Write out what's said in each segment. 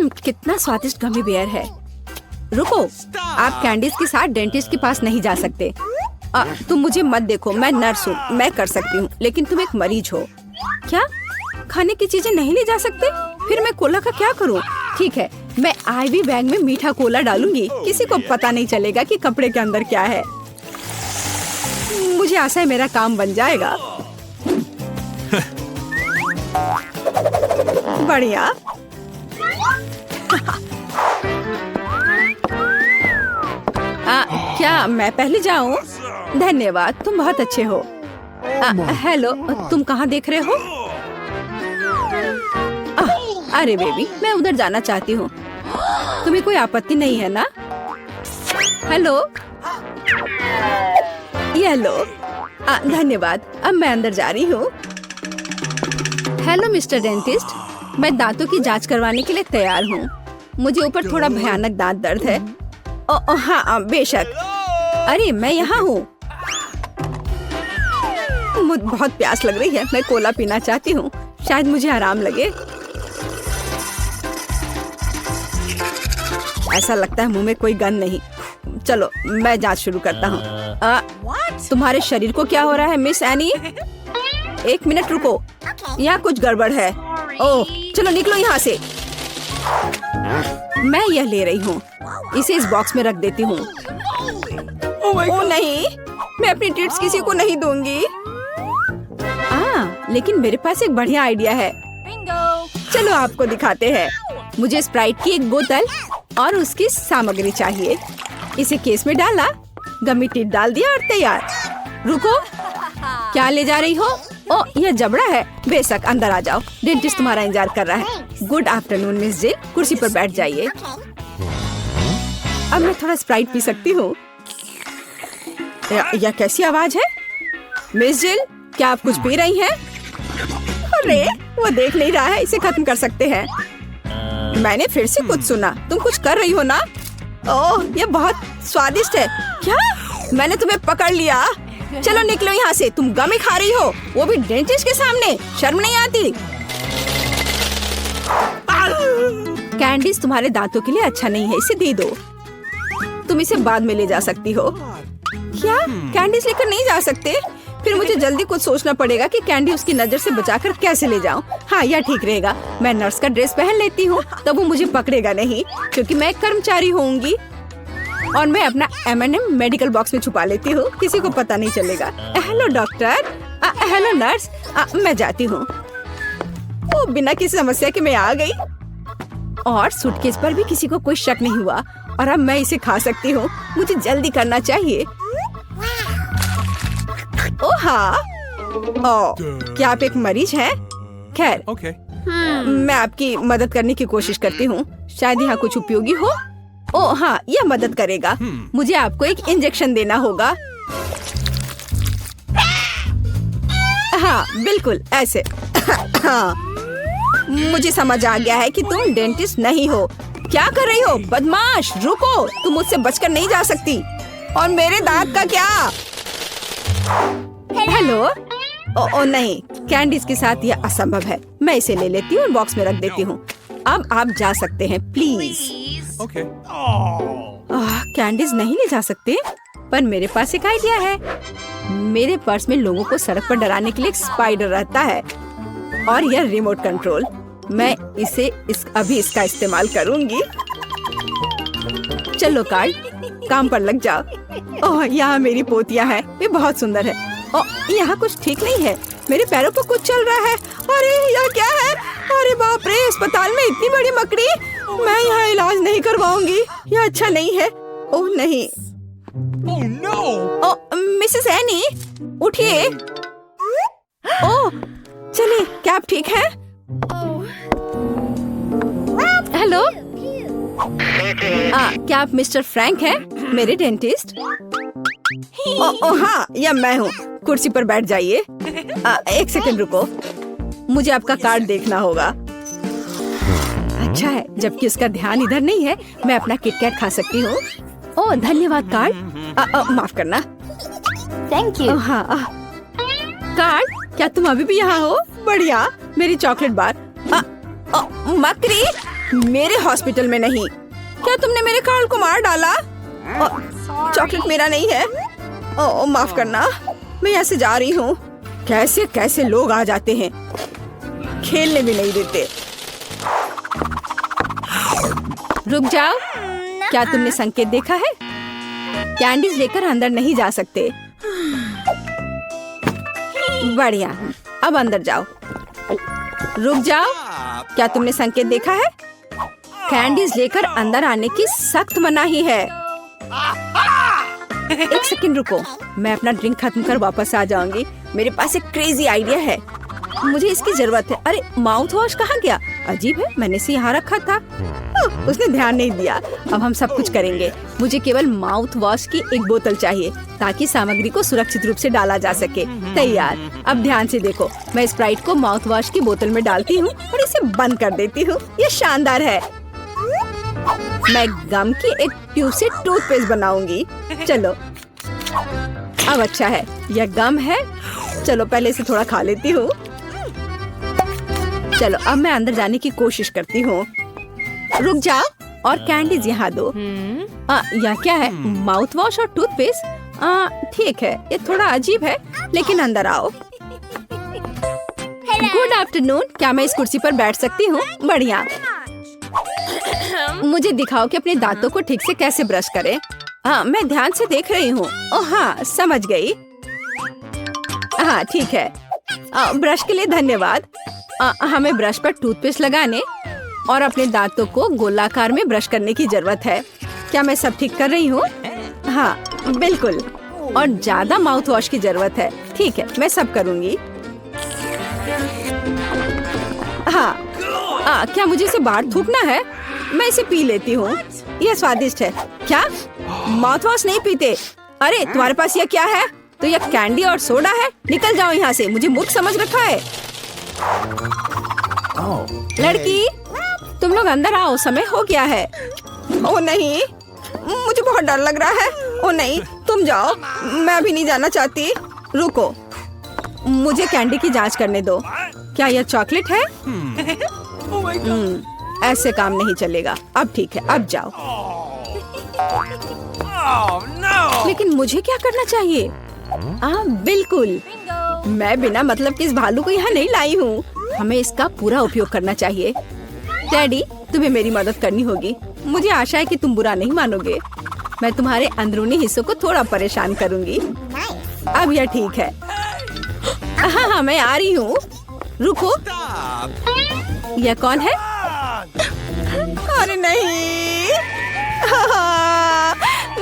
कितना स्वादिष्ट gummy bear है। रुको, आप कैंडीज के साथ डेंटिस्ट के पास नहीं जा सकते। तुम मुझे मत देखो, मैं नर्स हूँ, मैं कर सकती हूँ, लेकिन तुम एक मरीज हो। क्या खाने की चीजें नहीं ले जा सकते? फिर मैं कोला का क्या करूँ? ठीक है, मैं आईवी बैग में मीठा कोला डालूंगी, किसी को पता नहीं चलेगा कि कपड़े के अंदर क्या है। मुझे आशा है मेरा काम बन जाएगा। बढ़िया। क्या मैं पहले जाऊं? धन्यवाद, तुम बहुत अच्छे हो। हेलो, तुम कहाँ देख रहे हो? अरे बेबी, मैं उधर जाना चाहती हूँ। तुम्हें कोई आपत्ति नहीं है ना? हेलो, ये लो। धन्यवाद, अब मैं अंदर जा रही हूँ। हेलो मिस्टर डेंटिस्ट, मैं दांतों की जांच करवाने के लिए तैयार हूँ। मुझे ऊपर थोड़ा भयानक दांत दर्द है। हाँ बेशक। अरे मैं यहाँ हूँ। मुझे बहुत प्यास लग रही है, मैं कोला पीना चाहती हूँ, शायद मुझे आराम लगे। ऐसा लगता है मुंह में कोई गंध नहीं। चलो मैं जांच शुरू करता हूँ। तुम्हारे शरीर को क्या हो रहा है मिस एनी? एक मिनट रुको, यहाँ कुछ गड़बड़ है। ओह चलो निकलो यहाँ से। मैं यह ले रही हूँ, इसे इस बॉक्स में रख देती हूँ। ओह नहीं, मैं अपनी ट्रीट्स किसी को नहीं दूंगी। लेकिन मेरे पास एक बढ़िया आइडिया है। चलो आपको दिखाते हैं। मुझे स्प्राइट की एक बोतल और उसकी सामग्री चाहिए। इसे केस में डाला, गमी टिप डाल दिया और तैयार। रुको, क्या ले जा रही हो? ओ यह जबड़ा है। बेशक, अंदर आ जाओ, डेंटिस्ट तुम्हारा इंतजार कर रहा है। गुड आफ्टरनून मिस जिल, कुर्सी पर बैठ जाइए। अब मैं थोड़ा स्प्राइट पी सकती हूँ। यह कैसी आवाज है? मिस जिल, क्या आप कुछ पी रही हैं? अरे वो देख नहीं रहा है, इसे खत्म कर सकते हैं। मैंने फिर से कुछ सुना, तुम कुछ कर रही हो ना? ओह ये बहुत स्वादिष्ट है। क्या? मैंने तुम्हें पकड़ लिया। चलो निकलो यहाँ से, तुम गमी खा रही हो, वो भी डेंटिस्ट के सामने। शर्म नहीं आती? कैंडीज तुम्हारे दांतों के लिए अच्छा नहीं है, इसे दे दो। तुम इसे बाद में ले जा सकती हो। क्या कैंडीज लेकर नहीं जा सकते? फिर मुझे जल्दी कुछ सोचना पड़ेगा कि कैंडी उसकी नजर से बचाकर कैसे ले जाऊं। हाँ यह ठीक रहेगा, मैं नर्स का ड्रेस पहन लेती हूँ, तब वो मुझे पकड़ेगा नहीं, क्योंकि मैं एक कर्मचारी होंगी। और मैं अपना M&M मेडिकल बॉक्स में छुपा लेती हूँ, किसी को पता नहीं चलेगा। Hello doctor. Hello nurse. मैं जाती हूँ। वो बिना किसी समस्या के मैं आ गई, और सूटकेस पर भी किसी को कोई शक नहीं हुआ, और अब मैं इसे खा सकती हूँ। मुझे जल्दी करना चाहिए। ओह हाँ, क्या आप एक मरीज हैं? खैर, मैं आपकी मदद करने की कोशिश करती हूँ, शायद यहाँ कुछ उपयोगी हो। ओह हाँ, यह मदद करेगा। मुझे आपको एक इंजेक्शन देना होगा। हाँ बिल्कुल ऐसे। मुझे समझ आ गया है कि तुम डेंटिस्ट नहीं हो। क्या कर रही हो बदमाश? रुको, तुम मुझसे बचकर नहीं जा सकती। और मेरे दांत का क्या? हेलो। ओ नहीं, कैंडीज के साथ यह असंभव है। मैं इसे ले लेती हूँ और बॉक्स में रख देती हूँ। अब आप जा सकते हैं प्लीज। कैंडीज नहीं ले जा सकते, पर मेरे पास एक आइडिया है। मेरे पर्स में लोगों को सड़क पर डराने के लिए एक स्पाइडर रहता है, और यह रिमोट कंट्रोल। मैं इसे अभी इसका इस्तेमाल करूंगी। चलो कार्ड, काम पर लग जाओ। ओह यहाँ मेरी पोतियाँ हैं, वे बहुत सुंदर है। ओह यहाँ कुछ ठीक नहीं है, मेरे पैरों पर कुछ चल रहा है। अरे यह क्या है? अरे बाप रे, अस्पताल में इतनी बड़ी मकड़ी। मैं यहाँ इलाज नहीं करवाऊंगी, यह अच्छा नहीं है। ओह नहीं। ओह मिसेस एनी, उठिए। ओह चलिए, क्या आप ठीक हैं? हेलो, क्या आप मिस्टर फ्रैंक हैं, मेरे डेंटिस्ट? ओह हाँ, यह मैं हूँ। कुर्सी पर बैठ जाइए। एक सेकंड रुको, मुझे आपका कार्ड देखना होगा। अच्छा है, जबकि उसका ध्यान इधर नहीं है, मैं अपना किटकैट खा सकती हूँ। ओह धन्यवाद कार्ड। माफ करना। Thank you. हाँ कार्ड, क्या तुम अभी भी यहाँ हो? बढ़िया, मेरी चॉकलेट बार। मकड़ी, मेरे हॉस्पिटल में नहीं। क्या तुमने मेरे कार्ल को मार डाला? चॉकलेट मेरा नहीं है। ओह माफ करना, मैं यहाँ से जा रही हूँ। कैसे कैसे लोग आ जाते हैं, खेलने भी नहीं देते। रुक जाओ, क्या तुमने संकेत देखा है? कैंडीज लेकर अंदर नहीं जा सकते। बढ़िया, अब अंदर जाओ। रुक जाओ, क्या तुमने संकेत देखा है? कैंडीज लेकर अंदर आने की सख्त मनाही है। एक सेकंड रुको, मैं अपना ड्रिंक खत्म कर वापस आ जाऊंगी। मेरे पास एक क्रेजी आइडिया है, मुझे इसकी जरूरत है। अरे माउथ वॉश कहाँ गया? अजीब है, मैंने इसे यहाँ रखा था। उसने ध्यान नहीं दिया। अब हम सब कुछ करेंगे। मुझे केवल माउथ वॉश की एक बोतल चाहिए ताकि सामग्री को सुरक्षित रूप से डाला जा सके। तैयार। अब ध्यान से देखो, मैं स्प्राइट को माउथ वॉश की बोतल में डालती हूँ और इसे बंद कर देती हूँ। ये शानदार है। मैं गम की एक ट्यूब से टूथपेस्ट बनाऊंगी। चलो, अब अच्छा है, यह गम है। चलो पहले इसे थोड़ा खा लेती हूँ। चलो अब मैं अंदर जाने की कोशिश करती हूँ। रुक जाओ और कैंडीज यहाँ दो। यह क्या है? माउथ वॉश और टूथपेस्ट। ठीक है, ये थोड़ा अजीब है, लेकिन अंदर आओ। गुड आफ्टरनून, क्या मैं इस कुर्सी पर बैठ सकती हूँ? बढ़िया। मुझे दिखाओ कि अपने दांतों को ठीक से कैसे ब्रश करें। हाँ, मैं ध्यान से देख रही हूँ। ओह हाँ, समझ गई। हाँ ठीक है, ब्रश के लिए धन्यवाद। हमें ब्रश पर टूथपेस्ट लगाने और अपने दांतों को गोलाकार में ब्रश करने की जरूरत है। क्या मैं सब ठीक कर रही हूँ? हाँ बिल्कुल, और ज्यादा माउथ वॉश की जरूरत है। ठीक है, मैं सब करूँगी। हाँ, क्या मुझे इसे बाहर थूकना है? मैं इसे पी लेती हूँ, यह स्वादिष्ट है। क्या माउथ वॉश नहीं पीते? अरे तुम्हारे पास यह क्या है? तो यह कैंडी और सोडा है। निकल जाओ यहाँ से, मुझे मूर्ख समझ रखा है। लड़की, तुम लोग अंदर आओ, समय हो गया है। ओ नहीं, मुझे बहुत डर लग रहा है। ओ नहीं, तुम जाओ, मैं अभी नहीं जाना चाहती। रुको, मुझे कैंडी की जांच करने दो। क्या यह चॉकलेट है? ऐसे काम नहीं चलेगा। अब ठीक है, अब जाओ। लेकिन मुझे क्या करना चाहिए? बिल्कुल, मैं बिना मतलब के इस भालू को यहाँ नहीं लाई हूँ। हमें इसका पूरा उपयोग करना चाहिए। डैडी, तुम्हें मेरी मदद करनी होगी। मुझे आशा है कि तुम बुरा नहीं मानोगे। मैं तुम्हारे अंदरूनी हिस्सों को थोड़ा परेशान करूँगी। अब यह ठीक है। हाँ, मैं आ रही हूँ। रुको, यह कौन है? अरे नहीं,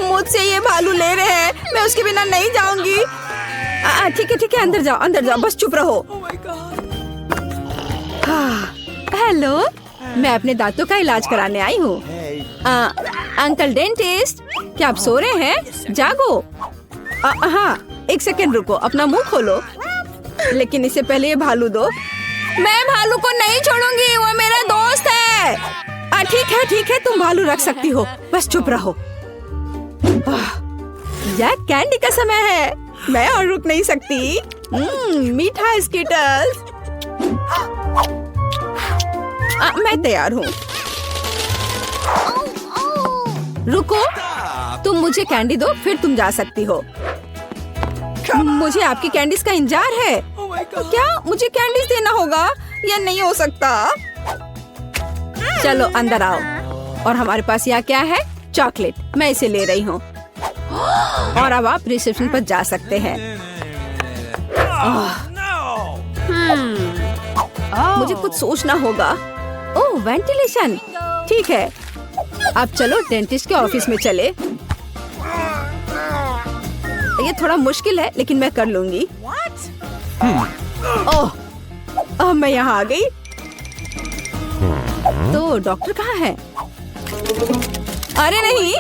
मुझसे ये भालू ले रहे हैं। मैं उसके बिना नहीं जाऊंगी। ठीक है, अंदर जाओ, बस चुप रहो। हेलो, मैं अपने दांतों का इलाज कराने आई हूँ। अंकल डेंटिस्ट, क्या आप सो रहे हैं? जागो। हाँ, एक सेकंड रुको, अपना मुंह खोलो। लेकिन इससे पहले ये भालू दो। मैं भालू को नहीं छोड़ूंगी, वो मेरा दोस्त है। ठीक है, तुम भालू रख सकती हो, बस चुप रहो। यह कैंडी का समय है, मैं और रुक नहीं सकती। मीठा स्कीटल्स। मैं तैयार हूँ। रुको, तुम मुझे कैंडी दो, फिर तुम जा सकती हो। मुझे आपकी कैंडीज का इंतजार है। क्या मुझे कैंडीज देना होगा? यह नहीं हो सकता। चलो अंदर आओ। और हमारे पास यहाँ क्या है? चॉकलेट। मैं इसे ले रही हूँ। और अब आप रिसेप्शन पर जा सकते हैं। मुझे कुछ सोचना होगा। ओह, वेंटिलेशन। ठीक है, अब चलो डेंटिस्ट के ऑफिस में चले। ये थोड़ा मुश्किल है, लेकिन मैं कर लूंगी। ओह, मैं यहाँ आ गई। तो डॉक्टर कहाँ है? अरे नहीं,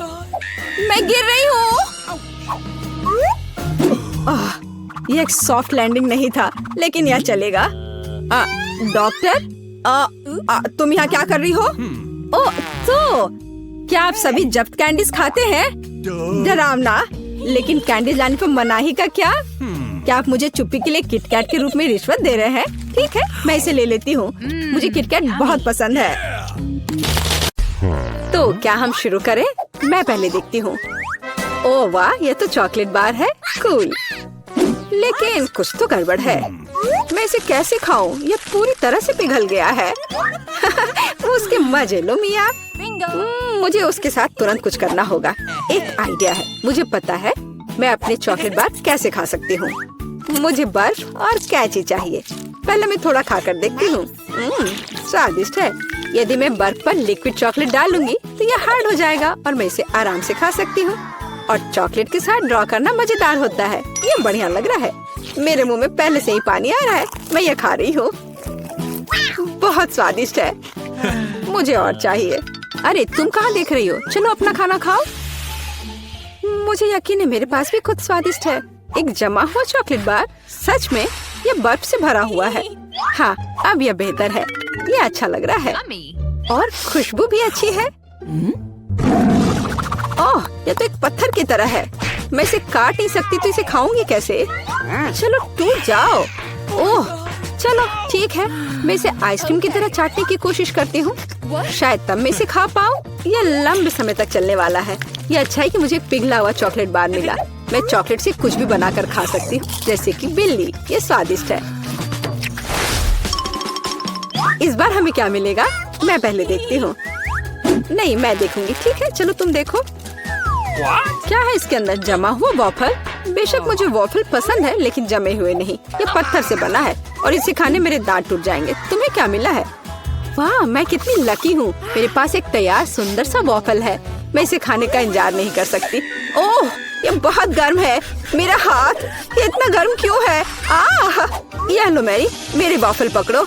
मैं गिर रही हूँ। यह एक सॉफ्ट लैंडिंग नहीं था, लेकिन यह चलेगा। डॉक्टर, तुम यहाँ क्या कर रही हो? ओह, तो क्या आप सभी जब्त कैंडीज खाते हैं? डरावना। लेकिन कैंडीज लाने पर मनाही का क्या? क्या आप मुझे चुप्पी के लिए किटकैट के रूप में रिश्वत दे रहे हैं? ठीक है, मैं इसे ले लेती हूँ। मुझे किटकैट बहुत पसंद है। तो क्या हम शुरू करें? मैं पहले देखती हूँ। ओह वाह, ये तो चॉकलेट बार है। कूल। लेकिन कुछ तो गड़बड़ है। मैं इसे कैसे खाऊं? ये पूरी तरह से पिघल गया है। उसके मजे लो मिया। मुझे उसके साथ तुरंत कुछ करना होगा। एक आइडिया है। मुझे पता है मैं अपने चॉकलेट बार कैसे खा सकती हूँ। मुझे बर्फ और कैची चाहिए। पहले मैं थोड़ा खाकर देखती हूँ। स्वादिष्ट है। यदि मैं बर्फ पर लिक्विड चॉकलेट डालूंगी तो ये हार्ड हो जाएगा और मैं इसे आराम से खा सकती हूँ। और चॉकलेट के साथ ड्रॉ करना मजेदार होता है। ये बढ़िया लग रहा है। मेरे मुंह में पहले से ही पानी आ रहा है। मैं ये खा रही हूँ। बहुत स्वादिष्ट है। मुझे और चाहिए। अरे तुम कहाँ देख रही हो? चलो अपना खाना खाओ। मुझे यकीन है मेरे पास भी कुछ स्वादिष्ट है। एक जमा हुआ चॉकलेट बार। सच में ये बर्फ से भरा हुआ है। हाँ, अब यह बेहतर है। ये अच्छा लग रहा है और खुशबू भी अच्छी है। ओह, ये तो एक पत्थर की तरह है। मैं इसे काट नहीं सकती तो इसे खाऊंगी कैसे? चलो टूट जाओ। ओह, चलो ठीक है। मैं इसे आइसक्रीम की तरह चाटने की कोशिश करती हूँ। शायद तब मैं इसे खा पाऊँ। यह लंबे समय तक चलने वाला है। यह अच्छा है कि मुझे पिघला हुआ चॉकलेट बार मिला। मैं चॉकलेट से कुछ भी बनाकर खा सकती हूँ, जैसे कि बिल्ली। ये स्वादिष्ट है। इस बार हमें क्या मिलेगा? मैं पहले देखती हूँ। नहीं, मैं देखूंगी। ठीक है, चलो तुम देखो। क्या है इसके अंदर? जमा हुआ वॉफल। बेशक मुझे वॉफल पसंद है, लेकिन जमे हुए नहीं। ये पत्थर से बना है और इसे खाने मेरे दांत टूट जाएंगे। तुम्हें क्या मिला है? वाह, मैं कितनी लकी हूँ। मेरे पास एक तैयार सुंदर सा वॉफल है। मैं इसे खाने का इंतजार नहीं कर सकती। ओह, ये बहुत गर्म है। मेरा हाथ, ये इतना गर्म क्यों है? यह लो मैरी, मेरे वॉफल पकड़ो।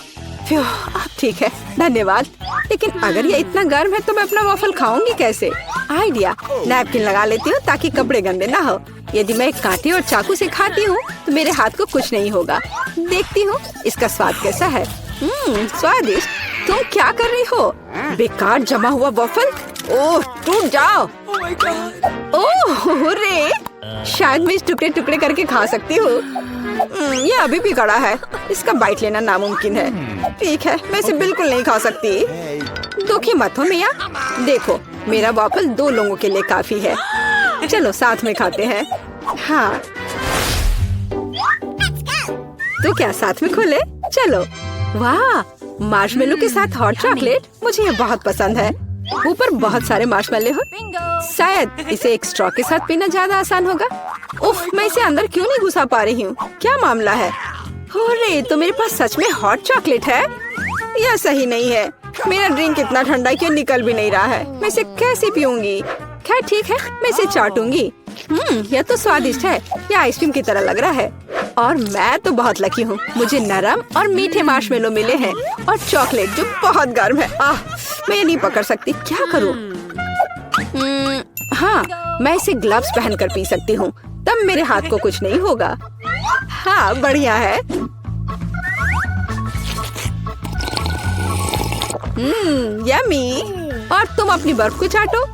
ठीक है, धन्यवाद। लेकिन अगर ये इतना गर्म है तो मैं अपना वॉफल खाऊंगी कैसे? आइडिया, नैपकिन लगा लेती हूँ ताकि कपड़े गंदे ना हो। यदि मैं कांटे और चाकू से खाती हूँ तो मेरे हाथ को कुछ नहीं होगा। देखती हूँ इसका स्वाद कैसा है। स्वादिष्ट। तुम क्या कर रही हो? बेकार जमा हुआ वॉफल। ओह, टूट जाओ। ओह रे, शायद मैं इस टुकड़े टुकड़े करके खा सकती हूँ। ये अभी भी कड़ा है। इसका बाइट लेना नामुमकिन है। ठीक है, मैं इसे बिल्कुल नहीं खा सकती। दुखी मत हो मिया। देखो, मेरा वॉफल 2 लोगों के लिए काफी है। चलो साथ में खाते हैं। हाँ, तो क्या साथ में खोले? चलो। वाह, मार्शमेलो के साथ हॉट चॉकलेट। मुझे ये बहुत पसंद है। ऊपर बहुत सारे मार्शमेलो हो। शायद इसे एक स्ट्रॉ के साथ पीना ज्यादा आसान होगा। उफ, मैं इसे अंदर क्यों नहीं घुसा पा रही हूँ? क्या मामला है? अरे, तो मेरे पास सच में हॉट चॉकलेट है। यह सही नहीं है। मेरा ड्रिंक इतना ठंडा कि निकल भी नहीं रहा है। मैं इसे कैसे पीऊंगी? खैर ठीक है, मैं इसे चाटूंगी। यह तो स्वादिष्ट है। यह आइसक्रीम की तरह लग रहा है। और मैं तो बहुत लकी हूँ। मुझे नरम और मीठे मार्शमेलो मिले हैं और चॉकलेट जो बहुत गर्म है। मैं ये नहीं पकड़ सकती। क्या करूँ? हाँ, मैं इसे ग्लव्स पहनकर पी सकती हूँ। तब मेरे हाथ को कुछ नहीं होगा। हाँ, बढ़िया है। यम्मी। और तुम अपनी बर्फ को चाटो।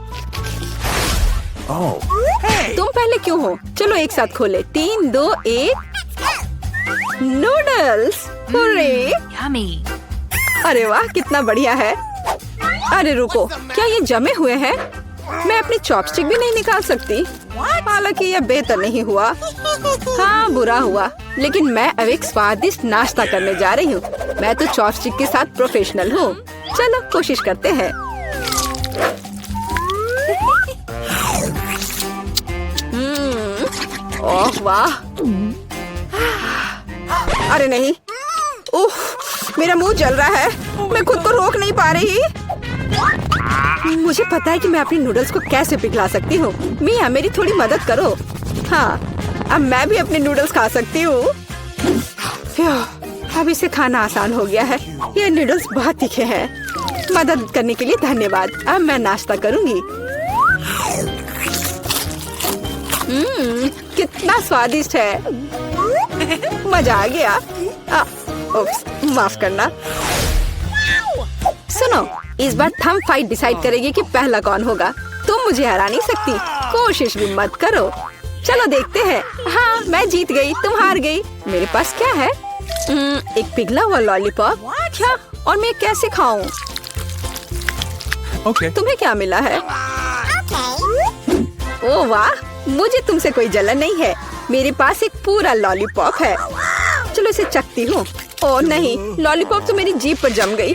तुम पहले क्यों हो? चलो एक साथ खोले। 3, 2, 1। नूडल्स। अरे वाह, कितना बढ़िया है। अरे रुको, क्या ये जमे हुए हैं? मैं अपनी चॉपस्टिक भी नहीं निकाल सकती। हालांकि यह बेहतर नहीं हुआ। हाँ, बुरा हुआ। लेकिन मैं अब एक स्वादिष्ट नाश्ता करने जा रही हूँ। मैं तो चॉपस्टिक के साथ प्रोफेशनल हूँ। चलो कोशिश करते हैं। ओह वाह। अरे नहीं। उफ, मेरा मुंह जल रहा है। मैं खुद को रोक नहीं पा रही। मुझे पता है कि मैं अपनी नूडल्स को कैसे पिघला सकती हूँ। मिया, मेरी थोड़ी मदद करो। हाँ, अब मैं भी अपने नूडल्स खा सकती हूँ। अब इसे खाना आसान हो गया है। ये नूडल्स बहुत तीखे हैं। मदद करने के लिए धन्यवाद। अब मैं नाश्ता करूँगी। कितना स्वादिष्ट है। मजा आ गया। माफ करना। सुनो, इस बार थंब फाइट डिसाइड करेगी कि पहला कौन होगा। तुम मुझे हरा नहीं सकती। कोशिश भी मत करो। चलो देखते हैं। हाँ, मैं जीत गई, तुम हार गई। मेरे पास क्या है? एक पिघला हुआ लॉलीपॉप। क्या? और मैं कैसे खाऊं? तुम्हें क्या मिला है? ओह वाह, मुझे तुमसे कोई जलन नहीं है। मेरे पास एक पूरा लॉलीपॉप है। चलो इसे चखती हूँ। ओह नहीं, लॉलीपॉप तो मेरी जीभ पर जम गई।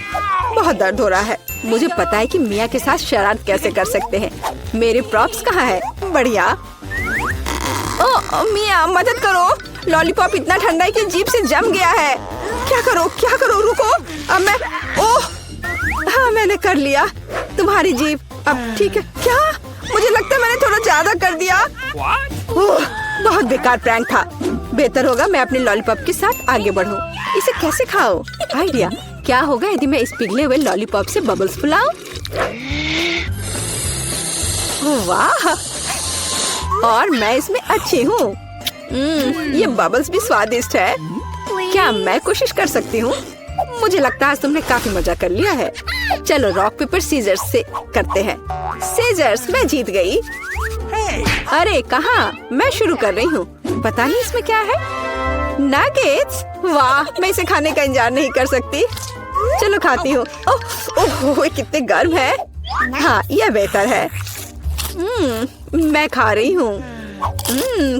बहुत दर्द हो रहा है। मुझे पता है कि मिया के साथ शरारत कैसे कर सकते हैं। मेरे प्रॉप्स कहाँ है? बढ़िया। ओह मिया, मदद करो। लॉलीपॉप इतना ठंडा है कि जीभ से जम गया है। क्या करो, रुको। अब मैं, ओह हाँ, मैंने कर लिया। तुम्हारी जीभ अब ठीक है क्या? मुझे लगता है मैंने थोड़ा ज्यादा कर दिया। ओह, बहुत बेकार प्रैंक था। बेहतर होगा मैं अपने लॉलीपॉप के साथ आगे बढ़ूं। इसे कैसे खाओ? आइडिया। क्या होगा यदि मैं इस पिघले हुए लॉलीपॉप से बबल्स फुलाऊं? वाह, और मैं इसमें अच्छी हूँ। ये बबल्स भी स्वादिष्ट है। क्या मैं कोशिश कर सकती हूँ? मुझे लगता है आज तुमने काफी मजा कर लिया है। चलो रॉक पेपर सीजर्स से करते हैं। सीजर्स, मैं जीत गई। अरे कहाँ? मैं शुरू कर रही हूँ। पता नहीं इसमें क्या है। नगेट्स, वाह, मैं इसे खाने का इंतजार नहीं कर सकती। चलो खाती हूँ। ओह, कितने गर्म है। हाँ, यह बेहतर है। मैं खा रही हूँ।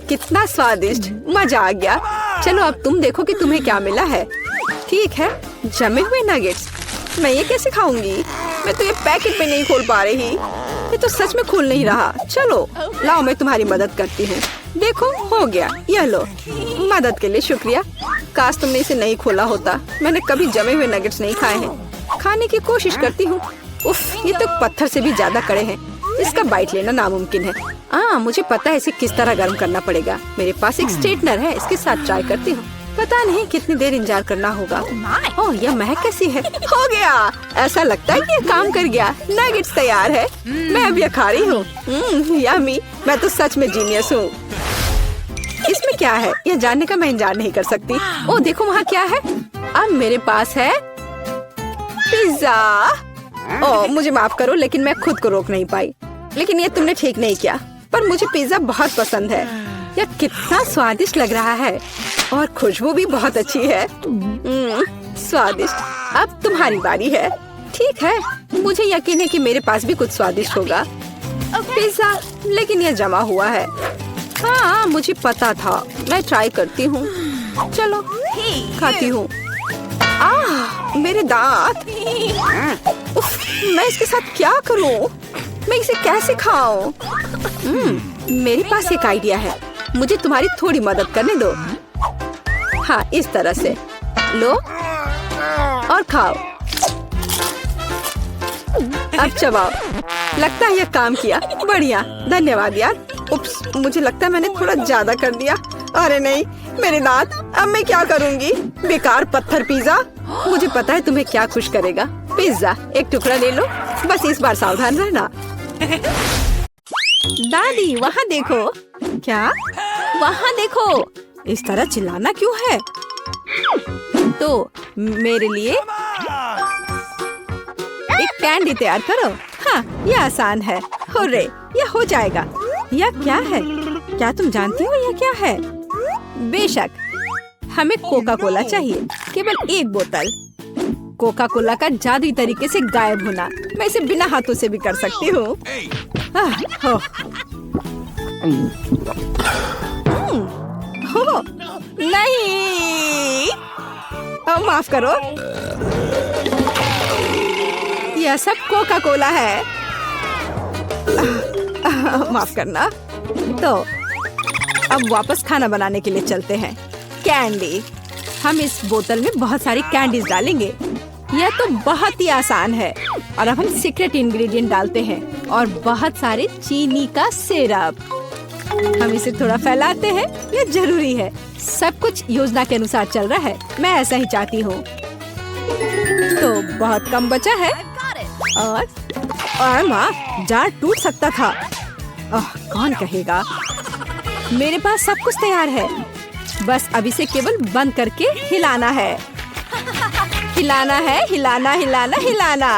कितना स्वादिष्ट, मजा आ गया। चलो अब तुम देखो कि तुम्हें क्या मिला है। ठीक है, जमे हुए नगेट्स। मैं ये कैसे खाऊंगी? मैं तो ये पैकेट पे नहीं खोल पा रही। ये तो सच में खुल नहीं रहा। चलो लाओ, मैं तुम्हारी मदद करती हूँ। देखो, हो गया। यह लो। मदद के लिए शुक्रिया। काश तुमने इसे नहीं खोला होता। मैंने कभी जमे हुए नगेट्स नहीं खाए हैं। खाने की कोशिश करती हूँ। उफ, ये तो पत्थर से भी ज्यादा कड़े हैं। इसका बाइट लेना नामुमकिन है। मुझे पता है इसे किस तरह गर्म करना पड़ेगा। मेरे पास एक स्ट्रेटनर है, इसके साथ ट्राई करती हूँ। पता नहीं कितनी देर इंतजार करना होगा। ओह, यह महक कैसी है। हो गया। ऐसा लगता है कि ये काम कर गया। नगेट्स तैयार है। मैं अब यह खा रही हूँ। यम्मी, मैं तो सच में जीनियस हूँ। इसमें क्या है यह जानने का मैं इंतजार नहीं कर सकती। ओह देखो, वहाँ क्या है। अब मेरे पास है पिज्जा। ओह मुझे माफ करो, लेकिन मैं खुद को रोक नहीं पाई। लेकिन ये तुमने ठीक नहीं किया। पर मुझे पिज्जा बहुत पसंद है। यह कितना स्वादिष्ट लग रहा है और खुशबू भी बहुत अच्छी है। स्वादिष्ट। अब तुम्हारी बारी है। ठीक है, मुझे यकीन है कि मेरे पास भी कुछ स्वादिष्ट होगा। पिज्जा, लेकिन यह जमा हुआ है। हाँ, मुझे पता था। मैं ट्राई करती हूँ। चलो खाती हूँ। मेरे दांत। उफ, मैं इसके साथ क्या करूँ? मैं इसे कैसे खाऊं? मेरे पास एक आइडिया है। मुझे तुम्हारी थोड़ी मदद करने दो। हाँ, इस तरह से लो और खाओ। अब चबाओ। लगता है यह काम किया। बढ़िया, धन्यवाद यार। उप्स, मुझे लगता है मैंने थोड़ा ज्यादा कर दिया। अरे नहीं, मेरे दांत। अब मैं क्या करूँगी? बेकार पत्थर पिज्जा। मुझे पता है तुम्हें क्या खुश करेगा। पिज्जा, एक टुकड़ा ले लो। बस इस बार सावधान रहना। दादी, वहाँ देखो। क्या? वहाँ देखो। इस तरह चिल्लाना क्यों है? तो मेरे लिए एक कैंडी तैयार करो। हाँ, यह आसान है। हुर्रे, यह हो जाएगा। यह क्या है? क्या तुम जानती हो यह क्या है? बेशक, हमें कोका कोला चाहिए। केवल एक बोतल। कोका कोला का जादुई तरीके से गायब होना। मैं इसे बिना हाथों से भी कर सकती हूँ। नहीं, माफ करो। यह सब कोका कोला है। माफ करना। तो अब वापस खाना बनाने के लिए चलते हैं। कैंडी, हम इस बोतल में बहुत सारी कैंडीज डालेंगे। यह तो बहुत ही आसान है। और अब हम सीक्रेट इंग्रेडिएंट डालते हैं और बहुत सारे चीनी का सिरप। हम इसे थोड़ा फैलाते हैं। यह जरूरी है। सब कुछ योजना के अनुसार चल रहा है। मैं ऐसा ही चाहती हूँ। तो बहुत कम बचा है। और माँ, जार टूट सकता था। कौन कहेगा? मेरे पास सब कुछ तैयार है। बस अब इसे केवल बंद करके हिलाना है। हिलाना है, हिलाना हिलाना हिलाना।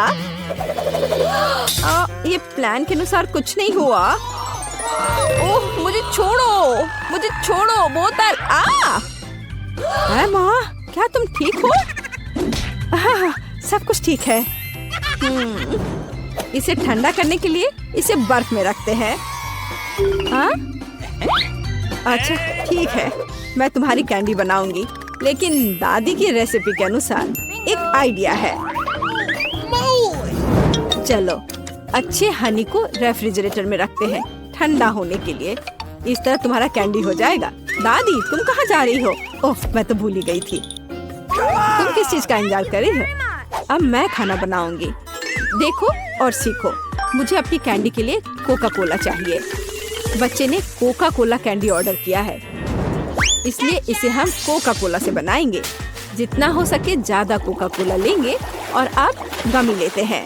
ये प्लान के अनुसार कुछ नहीं हुआ। ओह, मुझे छोड़ो, मुझे छोड़ो बोतल। माँ, क्या तुम ठीक हो? सब कुछ ठीक है। इसे ठंडा करने के लिए इसे बर्फ में रखते हैं। हाँ? अच्छा ठीक है, मैं तुम्हारी कैंडी बनाऊंगी, लेकिन दादी की रेसिपी के अनुसार एक आइडिया है। चलो अच्छे हनी को रेफ्रिजरेटर में रखते हैं ठंडा होने के लिए। इस तरह तुम्हारा कैंडी हो जाएगा। दादी तुम कहाँ जा रही हो? ओह मैं तो भूल ही गई थी। तुम किस चीज का इंतजार कर रही हो? अब मैं खाना बनाऊंगी। देखो और सीखो। मुझे अपनी कैंडी के लिए कोका कोला चाहिए। बच्चे ने कोका कोला कैंडी ऑर्डर किया है, इसलिए इसे हम कोका कोला से बनाएंगे। जितना हो सके ज्यादा कोका कोला लेंगे और अब गमी लेते हैं।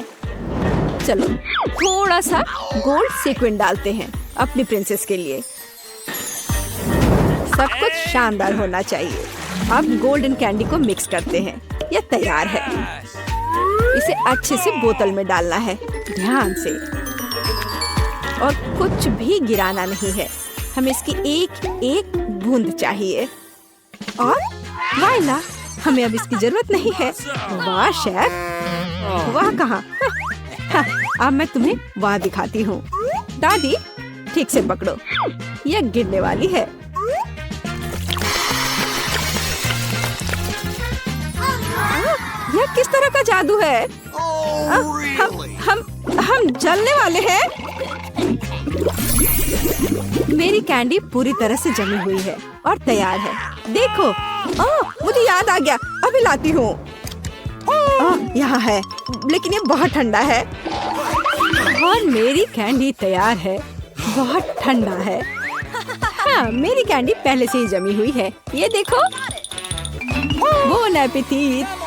चलो थोड़ा सा गोल्ड सीक्वेंस डालते हैं अपनी प्रिंसेस के लिए। सब कुछ शानदार होना चाहिए। अब गोल्डन कैंडी को मिक्स करते हैं। यह तैयार है। इसे अच्छे से बोतल में डालना है, ध्यान से, और कुछ भी गिराना नहीं है। हमें इसकी एक एक बूंद चाहिए। और वाइला, हमें अब इसकी जरूरत नहीं है। वाह शेफ, वाह कहाँ? अब मैं तुम्हें वाह दिखाती हूँ। दादी ठीक से पकड़ो, यह गिरने वाली है। यह किस तरह का जादू है? हम जलने वाले हैं। मेरी कैंडी पूरी तरह से जमी हुई है और तैयार है। देखो, मुझे याद आ गया, अभी लाती हूँ। यहाँ है, लेकिन ये बहुत ठंडा है। और मेरी कैंडी तैयार है, बहुत ठंडा है। हाँ, मेरी कैंडी पहले से ही जमी हुई है। ये देखो। बोन एपेटीट।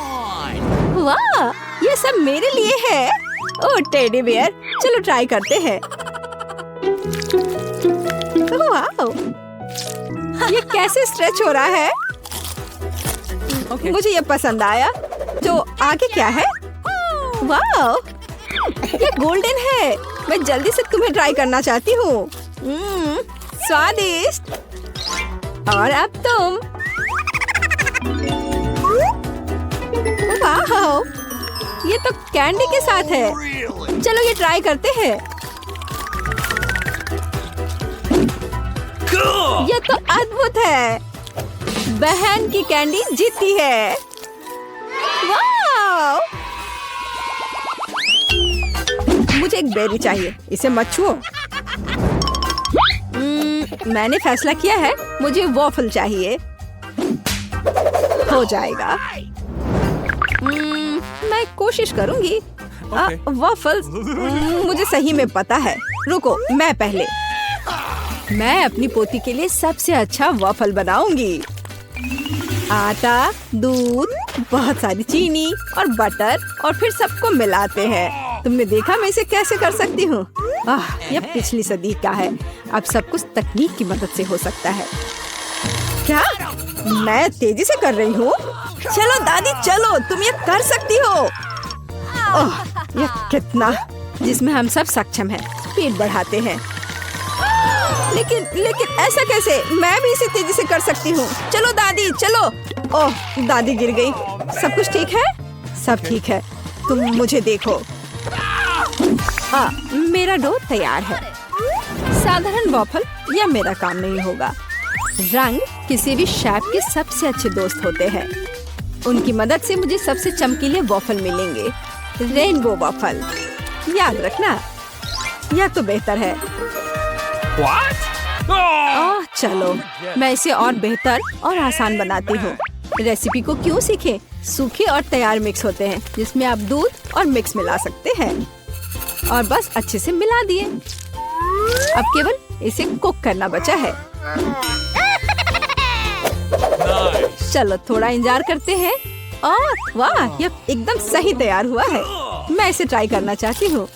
वाह, ये सब मेरे लिए है। ओह टेडी बियर, चलो ट्राई करते हैं। वाह, ये कैसे स्ट्रेच हो रहा है? मुझे ये पसंद आया। तो आगे क्या है? वाह, ये गोल्डन है। मैं जल्दी से तुम्हें ट्राई करना चाहती हूँ। स्वादिष्ट। और अब तुम। वाह, ये तो कैंडी के साथ है। चलो ये ट्राई करते हैं। ये तो अद्भुत है। बहन की कैंडी जीती है। वाह! मुझे एक बेरी चाहिए, इसे मत छुओ। मैंने फैसला किया है, मुझे वॉफल चाहिए। हो जाएगा। मैं कोशिश करूंगी। वॉफल्स मुझे सही में पता है। रुको, मैं पहले। मैं अपनी पोती के लिए सबसे अच्छा वॉफल बनाऊंगी। आटा, दूध, बहुत सारी चीनी और बटर, और फिर सबको मिलाते हैं। तुमने देखा मैं इसे कैसे कर सकती हूँ? यह पिछली सदी का है। अब सब कुछ तकनीक की मदद से हो सकता है। क्या मैं तेजी से कर रही हूँ? चलो दादी चलो, तुम ये कर सकती हो। यह कितना, जिसमें हम सब सक्षम हैं। स्पीड बढ़ाते हैं। लेकिन ऐसा कैसे? मैं भी इसे तेजी से कर सकती हूँ। चलो दादी चलो। ओह दादी गिर गई। सब कुछ ठीक है? सब ठीक है। तुम मुझे देखो। मेरा डो तैयार है। साधारण वॉफल यह मेरा काम नहीं होगा। रंग किसी भी शेफ के सबसे अच्छे दोस्त होते हैं। उनकी मदद से मुझे सबसे चमकीले वॉफल मिलेंगे। रेनबो वॉफल, याद रखना। यह तो बेहतर है। चलो मैं इसे और बेहतर और आसान बनाती हूँ। रेसिपी को क्यों सीखें? सूखे और तैयार मिक्स होते हैं, जिसमें आप दूध और मिक्स मिला सकते हैं। और बस अच्छे से मिला दिए। अब केवल इसे कुक करना बचा है। चलो थोड़ा इंतजार करते हैं। वाह, यह एकदम सही तैयार हुआ है। मैं इसे ट्राई करना चाहती हूँ।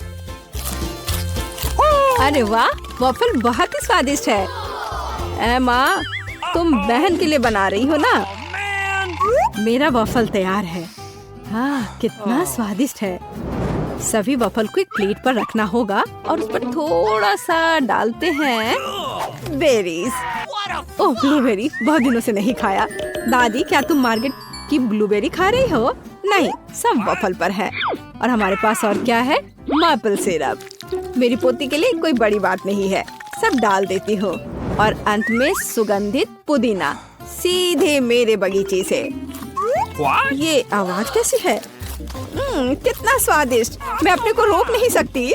अरे वाह, वॉफल बहुत ही स्वादिष्ट है। माँ, तुम बहन के लिए बना रही हो ना? मेरा वॉफल तैयार है। कितना स्वादिष्ट है। सभी वॉफल को एक प्लेट पर रखना होगा और उस पर थोड़ा सा डालते हैं बेरीज। ओह ब्लूबेरी, बहुत दिनों से नहीं खाया। दादी क्या तुम मार्केट की ब्लूबेरी खा रही हो? नहीं, सब वॉफल पर है। और हमारे पास और क्या है? Maple syrup. मेरी पोती के लिए कोई बड़ी बात नहीं है, सब डाल देती हूँ। और अंत में सुगंधित पुदीना सीधे मेरे बगीचे से। ये आवाज कैसी है? कितना स्वादिष्ट, मैं अपने को रोक नहीं सकती।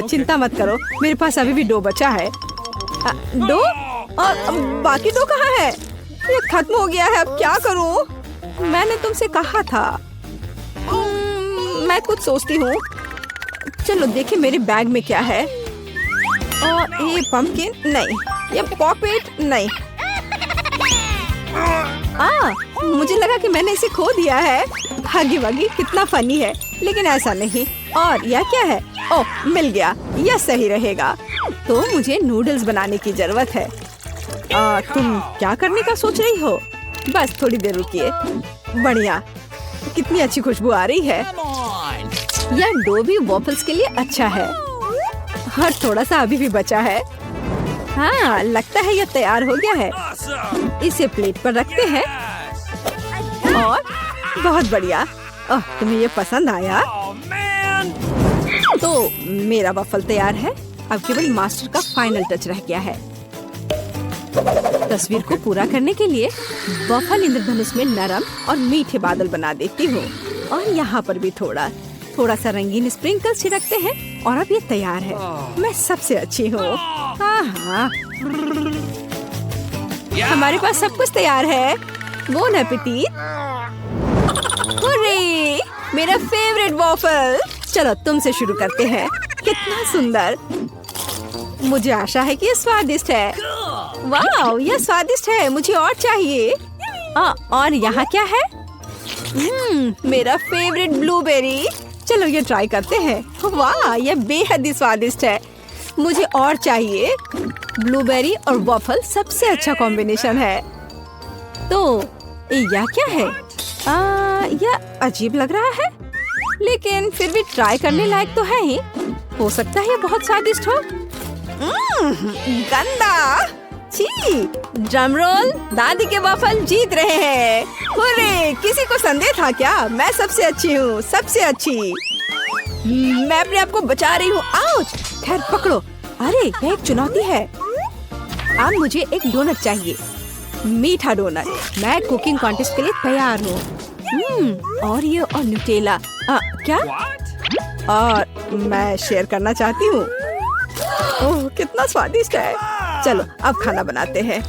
चिंता मत करो, मेरे पास अभी भी डो बचा है। डो? और बाकी डो कहाँ है? ये खत्म हो गया है, अब क्या करूं? मैंने तुमसे कहा था। मैं कुछ सोचती हूँ। चलो देखें मेरे बैग में क्या है। और ये पंपकिन नहीं, ये पॉकेट नहीं। मुझे लगा कि मैंने इसे खो दिया है। हगी वगी कितना फनी है, लेकिन ऐसा नहीं। और यह क्या है? ओह, मिल गया, यह सही रहेगा। तो मुझे नूडल्स बनाने की जरूरत है। तुम क्या करने का सोच रही हो? बस थोड़ी देर रुकिए। बढ़िया, कितनी अच्छी खुशबू आ रही है। यह डो भी वॉफल्स के लिए अच्छा है। और थोड़ा सा अभी भी बचा है। हाँ, लगता है यह तैयार हो गया है। इसे प्लेट पर रखते हैं। और बहुत बढ़िया। तुम्हें ये पसंद आया? तो मेरा वफल तैयार है। अब केवल मास्टर का फाइनल टच रह गया है। तस्वीर को पूरा करने के लिए वफल इंद्रधनुष में नरम और मीठे बादल बना देती हूँ। और यहाँ पर भी थोड़ा सा रंगीन स्प्रिंकल छिड़कते हैं। और अब ये तैयार है। मैं सबसे अच्छी हूँ। हाँ, हमारे पास सब कुछ तैयार है। Bone appétit. हुर्रे, मेरा फेवरेट वॉफल। चलो तुमसे शुरू करते हैं। कितना सुंदर। मुझे आशा है कि ये स्वादिष्ट है। वाह, यह स्वादिष्ट है, मुझे और चाहिए। और यहाँ क्या है? मेरा फेवरेट ब्लूबेरी। चलो ये ट्राई करते हैं। वाह, यह बेहद ही स्वादिष्ट है, मुझे और चाहिए। ब्लूबेरी और वॉफल सबसे अच्छा कॉम्बिनेशन है। तो यह क्या है? यह अजीब लग रहा है, लेकिन फिर भी ट्राई करने लायक तो है ही। हो सकता है यह बहुत स्वादिष्ट हो। गंदा। छी, ड्रम रोल, दादी के वॉफल जीत रहे हैं। हुर्रे, किसी को संदेह था क्या? मैं सबसे अच्छी हूँ, सबसे अच्छी। मैं अपने आप को बचा रही हूँ। आउच! खैर पकड़ो। अरे, यह एक चुनौती है। अब मुझे एक डोनट चाहिए, मीठा डोनट। मैं कुकिंग कॉन्टेस्ट के लिए तैयार हूँ। और ये और न्यूटेला। क्या? और मैं शेयर करना चाहती हूँ। ओह, कितना स्वादिष्ट है। चलो अब खाना बनाते हैं।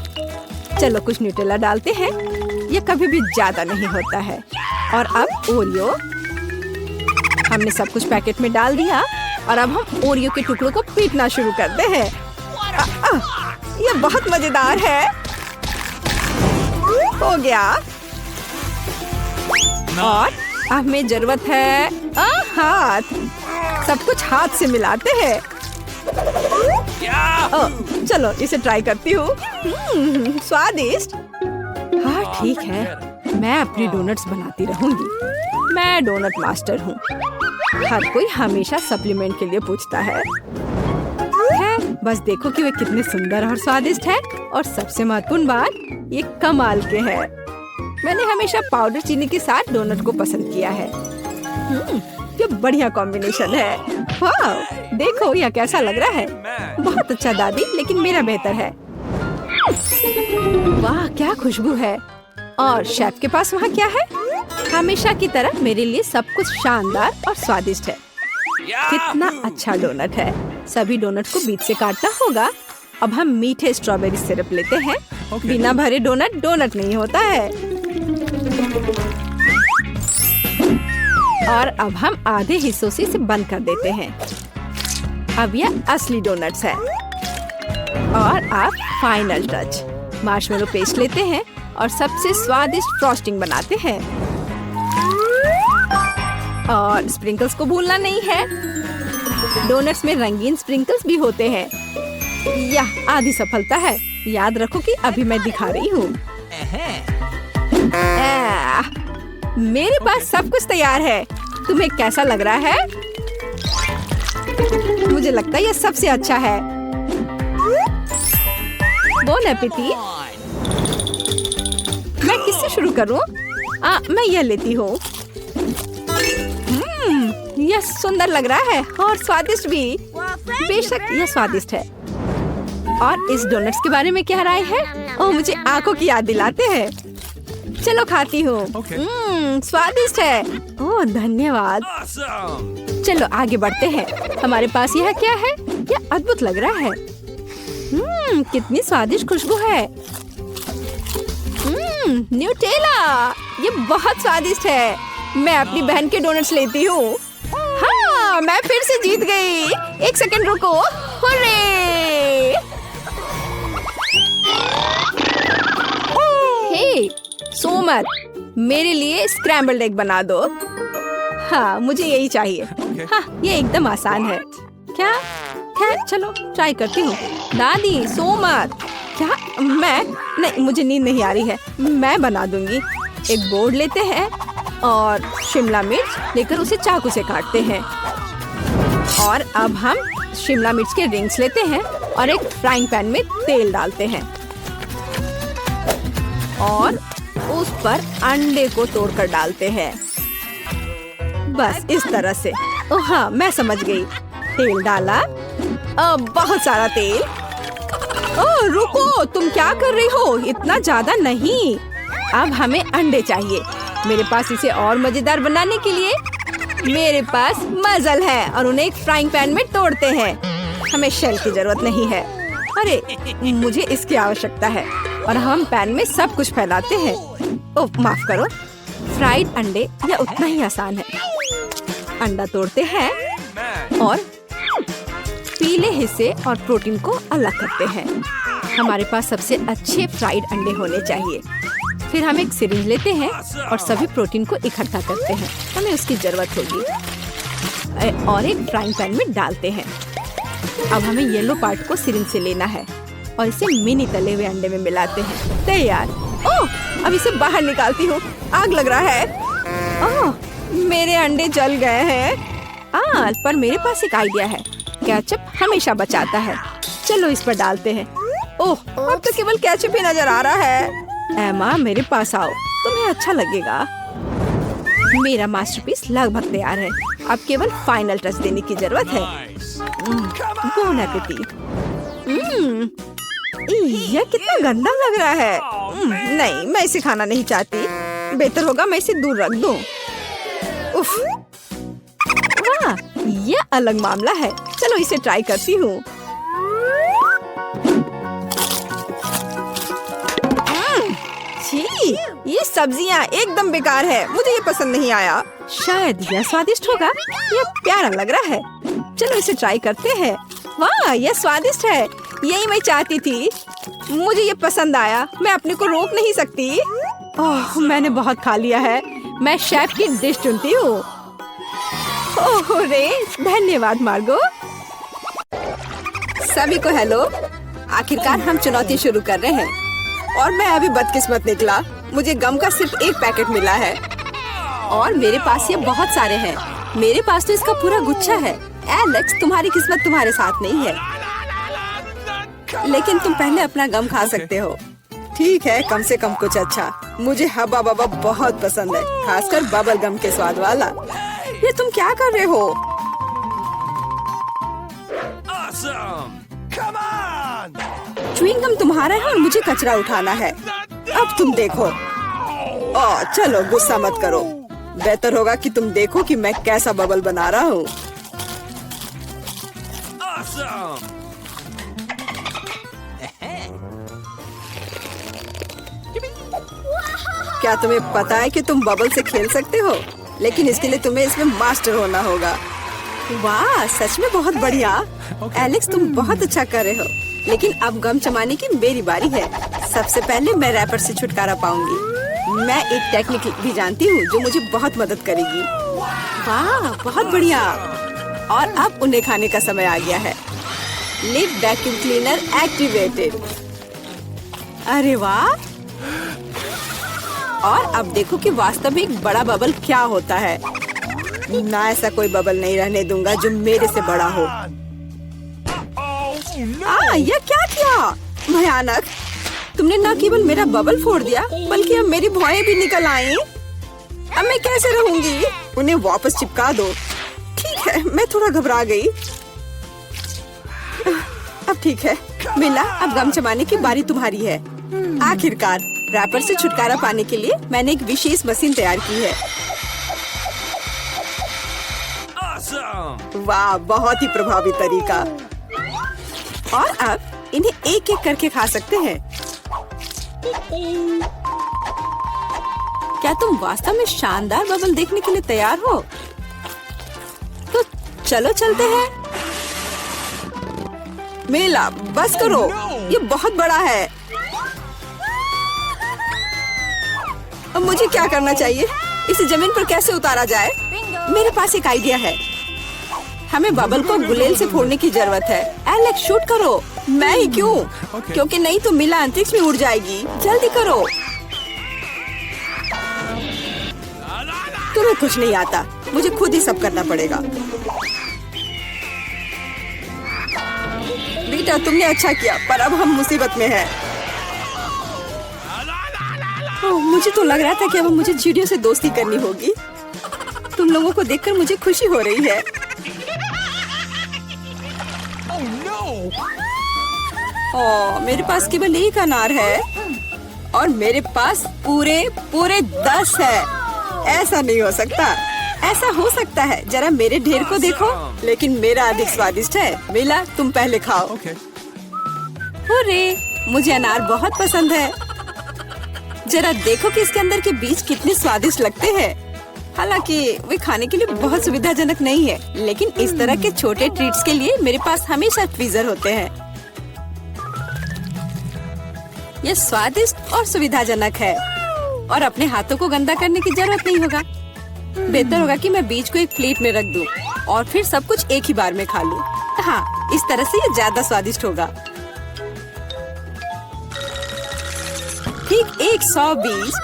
चलो कुछ न्यूटेला डालते हैं, ये कभी भी ज्यादा नहीं होता है। और अब ओरियो। हमने सब कुछ पैकेट में डाल दिया और अब हम ओरियो के टुकड़ों को पीटना शुरू करते हैं। ये बहुत मजेदार है। हो गया। और अब हमें जरूरत है हाथ। सब कुछ हाथ से मिलाते हैं। चलो इसे ट्राई करती हूँ। स्वादिष्ट। हाँ ठीक है, मैं अपनी डोनट्स बनाती रहूंगी। मैं डोनट मास्टर हूँ। हर कोई हमेशा सप्लीमेंट के लिए पूछता है। बस देखो कि वे कितने सुंदर और स्वादिष्ट है। और सबसे महत्वपूर्ण बात, ये कमाल के हैं। मैंने हमेशा पाउडर चीनी के साथ डोनट को पसंद किया है। ये बढ़िया कॉम्बिनेशन है। वाह, देखो यह कैसा लग रहा है। बहुत अच्छा दादी, लेकिन मेरा बेहतर है। वाह क्या खुशबू है। और शेफ के पास वहाँ क्या है? हमेशा की तरह मेरे लिए सब कुछ शानदार और स्वादिष्ट है। कितना अच्छा डोनट है। सभी डोनट को बीच से काटना होगा। अब हम मीठे स्ट्रॉबेरी सिरप लेते हैं। बिना भरे डोनट डोनट नहीं होता है। और अब हम आधे हिस्सों से इसे बंद कर देते हैं। अब यह असली डोनट्स है। और अब फाइनल टच, मार्शमेलो पेस्ट लेते हैं और सबसे स्वादिष्ट फ्रॉस्टिंग बनाते हैं। और स्प्रिंकल्स को भूलना नहीं है। डोनट्स में रंगीन स्प्रिंकल्स भी होते हैं। यह आधी सफलता है। याद रखो कि अभी मैं दिखा रही हूँ। मेरे पास सब कुछ तैयार है। तुम्हें कैसा लग रहा है? मुझे लगता है यह सबसे अच्छा है। Bone appétit. मैं किससे शुरू करूं? मैं यह लेती हूँ। यह सुंदर लग रहा है और स्वादिष्ट भी। बेशक यह स्वादिष्ट है। और इस डोनट्स के बारे में क्या राय है? ओह, मुझे आंखों की याद दिलाते हैं। चलो खाती हूँ। स्वादिष्ट है। ओह धन्यवाद। चलो आगे बढ़ते हैं। हमारे पास यह क्या है? यह अद्भुत लग रहा है। कितनी स्वादिष्ट खुशबू है। न्यूटेला, ये बहुत स्वादिष्ट है। मैं अपनी बहन के डोनट्स लेती हूँ। हाँ, मैं फिर से जीत गई। एक सेकंड रुको। हुर्रे! हे, सोमर, मेरे लिए स्क्रैम्बल्ड एग बना दो। हाँ, मुझे यही चाहिए। हाँ, ये एकदम आसान है। क्या? खैर चलो ट्राई करती हूँ। दादी, सोमर, क्या? मैं नहीं, मुझे नींद नहीं आ रही है। मैं बना दूंगी। एक बोर्ड लेते हैं और शिमला मिर्च लेकर उसे चाकू से काटते हैं। और अब हम शिमला मिर्च के रिंग्स लेते हैं और एक फ्राइंग पैन में तेल डालते हैं और उस पर अंडे को तोड़कर डालते हैं। बस इस तरह से। ओह हाँ, मैं समझ गई। तेल डाला। बहुत सारा तेल। ओह रुको, तुम क्या कर रही हो? इतना ज्यादा नहीं। अब हमें अंडे चाहिए। मेरे पास इसे और मजेदार बनाने के लिए मेरे पास मजल है और उन्हें एक फ्राइंग पैन में तोड़ते हैं। हमें शेल की जरूरत नहीं है। अरे मुझे इसकी आवश्यकता है। और हम पैन में सब कुछ फैलाते हैं। ओह माफ करो। फ्राइड अंडे यह उतना ही आसान है। अंडा तोड़ते हैं और पीले हिस्से और प्रोटीन को अलग करते हैं। हमारे पास सबसे अच्छे फ्राइड अंडे होने चाहिए। फिर हम एक सिरिंज लेते हैं और सभी प्रोटीन को इकट्ठा करते हैं। हमें उसकी जरूरत होगी और एक फ्राइंग पैन में डालते हैं। अब हमें येलो पार्ट को सिरिंज से लेना है और इसे मिनी तले हुए अंडे में मिलाते हैं। तैयार। ओह, अब इसे बाहर निकालती हूँ। आग लग रहा है। ओह, मेरे अंडे जल गए हैं। पर मेरे पास एक आइडिया है। केचप हमेशा बचाता है। चलो इस पर डालते हैं। ओह, अब तो केवल केचप ही नजर आ रहा है। एमा, मेरे पास आओ, तुम्हें अच्छा लगेगा। मेरा मास्टरपीस लगभग तैयार है। अब केवल फाइनल टच देने की जरूरत है। Bone appétit. यह कितना गंदा लग रहा है। नहीं, मैं इसे खाना नहीं चाहती। बेहतर होगा मैं इसे दूर रख दूं। उफ, वाह, यह अलग मामला है। चलो इसे ट्राई करती हूँ। ये सब्जियाँ एकदम बेकार है। मुझे ये पसंद नहीं आया। शायद यह स्वादिष्ट होगा। यह प्यारा लग रहा है। चलो इसे ट्राई करते हैं। वाह, यह स्वादिष्ट है। यही मैं चाहती थी। मुझे ये पसंद आया। मैं अपने को रोक नहीं सकती। ओह, मैंने बहुत खा लिया है। मैं शेफ की डिश चुनती हूँ। ओह रे, धन्यवाद मार्गो। सभी को हेलो। आखिरकार हम चुनौती शुरू कर रहे हैं और मैं अभी बदकिस्मत निकला। मुझे गम का सिर्फ एक पैकेट मिला है और मेरे पास ये बहुत सारे हैं। मेरे पास तो इसका पूरा गुच्छा है। एलेक्स, तुम्हारी किस्मत तुम्हारे साथ नहीं है, लेकिन तुम पहले अपना गम खा सकते हो। ठीक है, कम से कम कुछ अच्छा। मुझे हब्बा बब्बा बहुत पसंद है, खासकर बबल गम के स्वाद वाला। ये तुम क्या कर रहे हो? च्युइंग गम तुम्हारा है और मुझे कचरा उठाना है। अब तुम देखो। चलो गुस्सा मत करो। बेहतर होगा कि तुम देखो कि मैं कैसा बबल बना रहा हूँ। क्या तुम्हें पता है कि तुम बबल से खेल सकते हो? लेकिन इसके लिए तुम्हें इसमें मास्टर होना होगा। वाह, सच में बहुत बढ़िया। एलेक्स, तुम बहुत अच्छा कर रहे हो। लेकिन अब गम चबाने की मेरी बारी है। सबसे पहले मैं रैपर से छुटकारा पाऊंगी। मैं एक टेक्निक भी जानती हूँ जो मुझे बहुत मदद करेगी। वाह, बहुत बढ़िया। और अब उन्हें खाने का समय आ गया है। Lip vacuum cleaner activated. अरे वाह। और अब देखो कि वास्तव में एक बड़ा बबल क्या होता है। ना, ऐसा कोई बबल नहीं रहने दूंगा जो मेरे से बड़ा हो। यह क्या किया? भयानक। तुमने न केवल मेरा बबल फोड़ दिया, बल्कि अब मेरी भौएं भी निकल आई। अब मैं कैसे रहूंगी? उन्हें वापस चिपका दो। है, मैं थोड़ा घबरा गई। अब ठीक है मिला, अब गम जमाने की बारी तुम्हारी है। आखिरकार रैपर से छुटकारा पाने के लिए मैंने एक विशेष मशीन तैयार की है। वाह, बहुत ही प्रभावी तरीका। और अब इन्हें एक एक करके खा सकते हैं। क्या तुम वास्तव में शानदार बबल देखने के लिए तैयार हो? तो चलो चलते हैं। मेला बस करो, ये बहुत बड़ा है। अब मुझे क्या करना चाहिए? इसे जमीन पर कैसे उतारा जाए? मेरे पास एक आइडिया है। हमें बबल को गुलेल से फोड़ने की जरूरत है। एलेक्स शूट करो। मैं ही क्यों? क्योंकि नहीं तो मिला अंतरिक्ष में उड़ जाएगी। जल्दी करो। तुम्हें कुछ नहीं आता, मुझे खुद ही सब करना पड़ेगा। बेटा तुमने अच्छा किया, पर अब हम मुसीबत में हैं। मुझे तो लग रहा था कि अब मुझे चिड़ियों से दोस्ती करनी होगी। तुम लोगों को देखकर मुझे खुशी हो रही है। मेरे पास केवल एक अनार है और मेरे पास पूरे 10 है। ऐसा नहीं हो सकता। ऐसा हो सकता है, जरा मेरे ढेर को देखो, लेकिन मेरा अधिक स्वादिष्ट है। मिला, तुम पहले खाओ। अरे, मुझे अनार बहुत पसंद है। जरा देखो कि इसके अंदर के बीज कितने स्वादिष्ट लगते हैं। हालांकि वे खाने के लिए बहुत सुविधाजनक नहीं है, लेकिन इस तरह के छोटे ट्रीट्स के लिए मेरे पास हमेशा फ्रीजर होते हैं। ये स्वादिष्ट और सुविधाजनक है और अपने हाथों को गंदा करने की जरूरत नहीं होगा। बेहतर होगा कि मैं बीज को एक प्लेट में रख दूं और फिर सब कुछ एक ही बार में खा लूं। हाँ, इस तरह से ये ज्यादा स्वादिष्ट होगा। ठीक 120,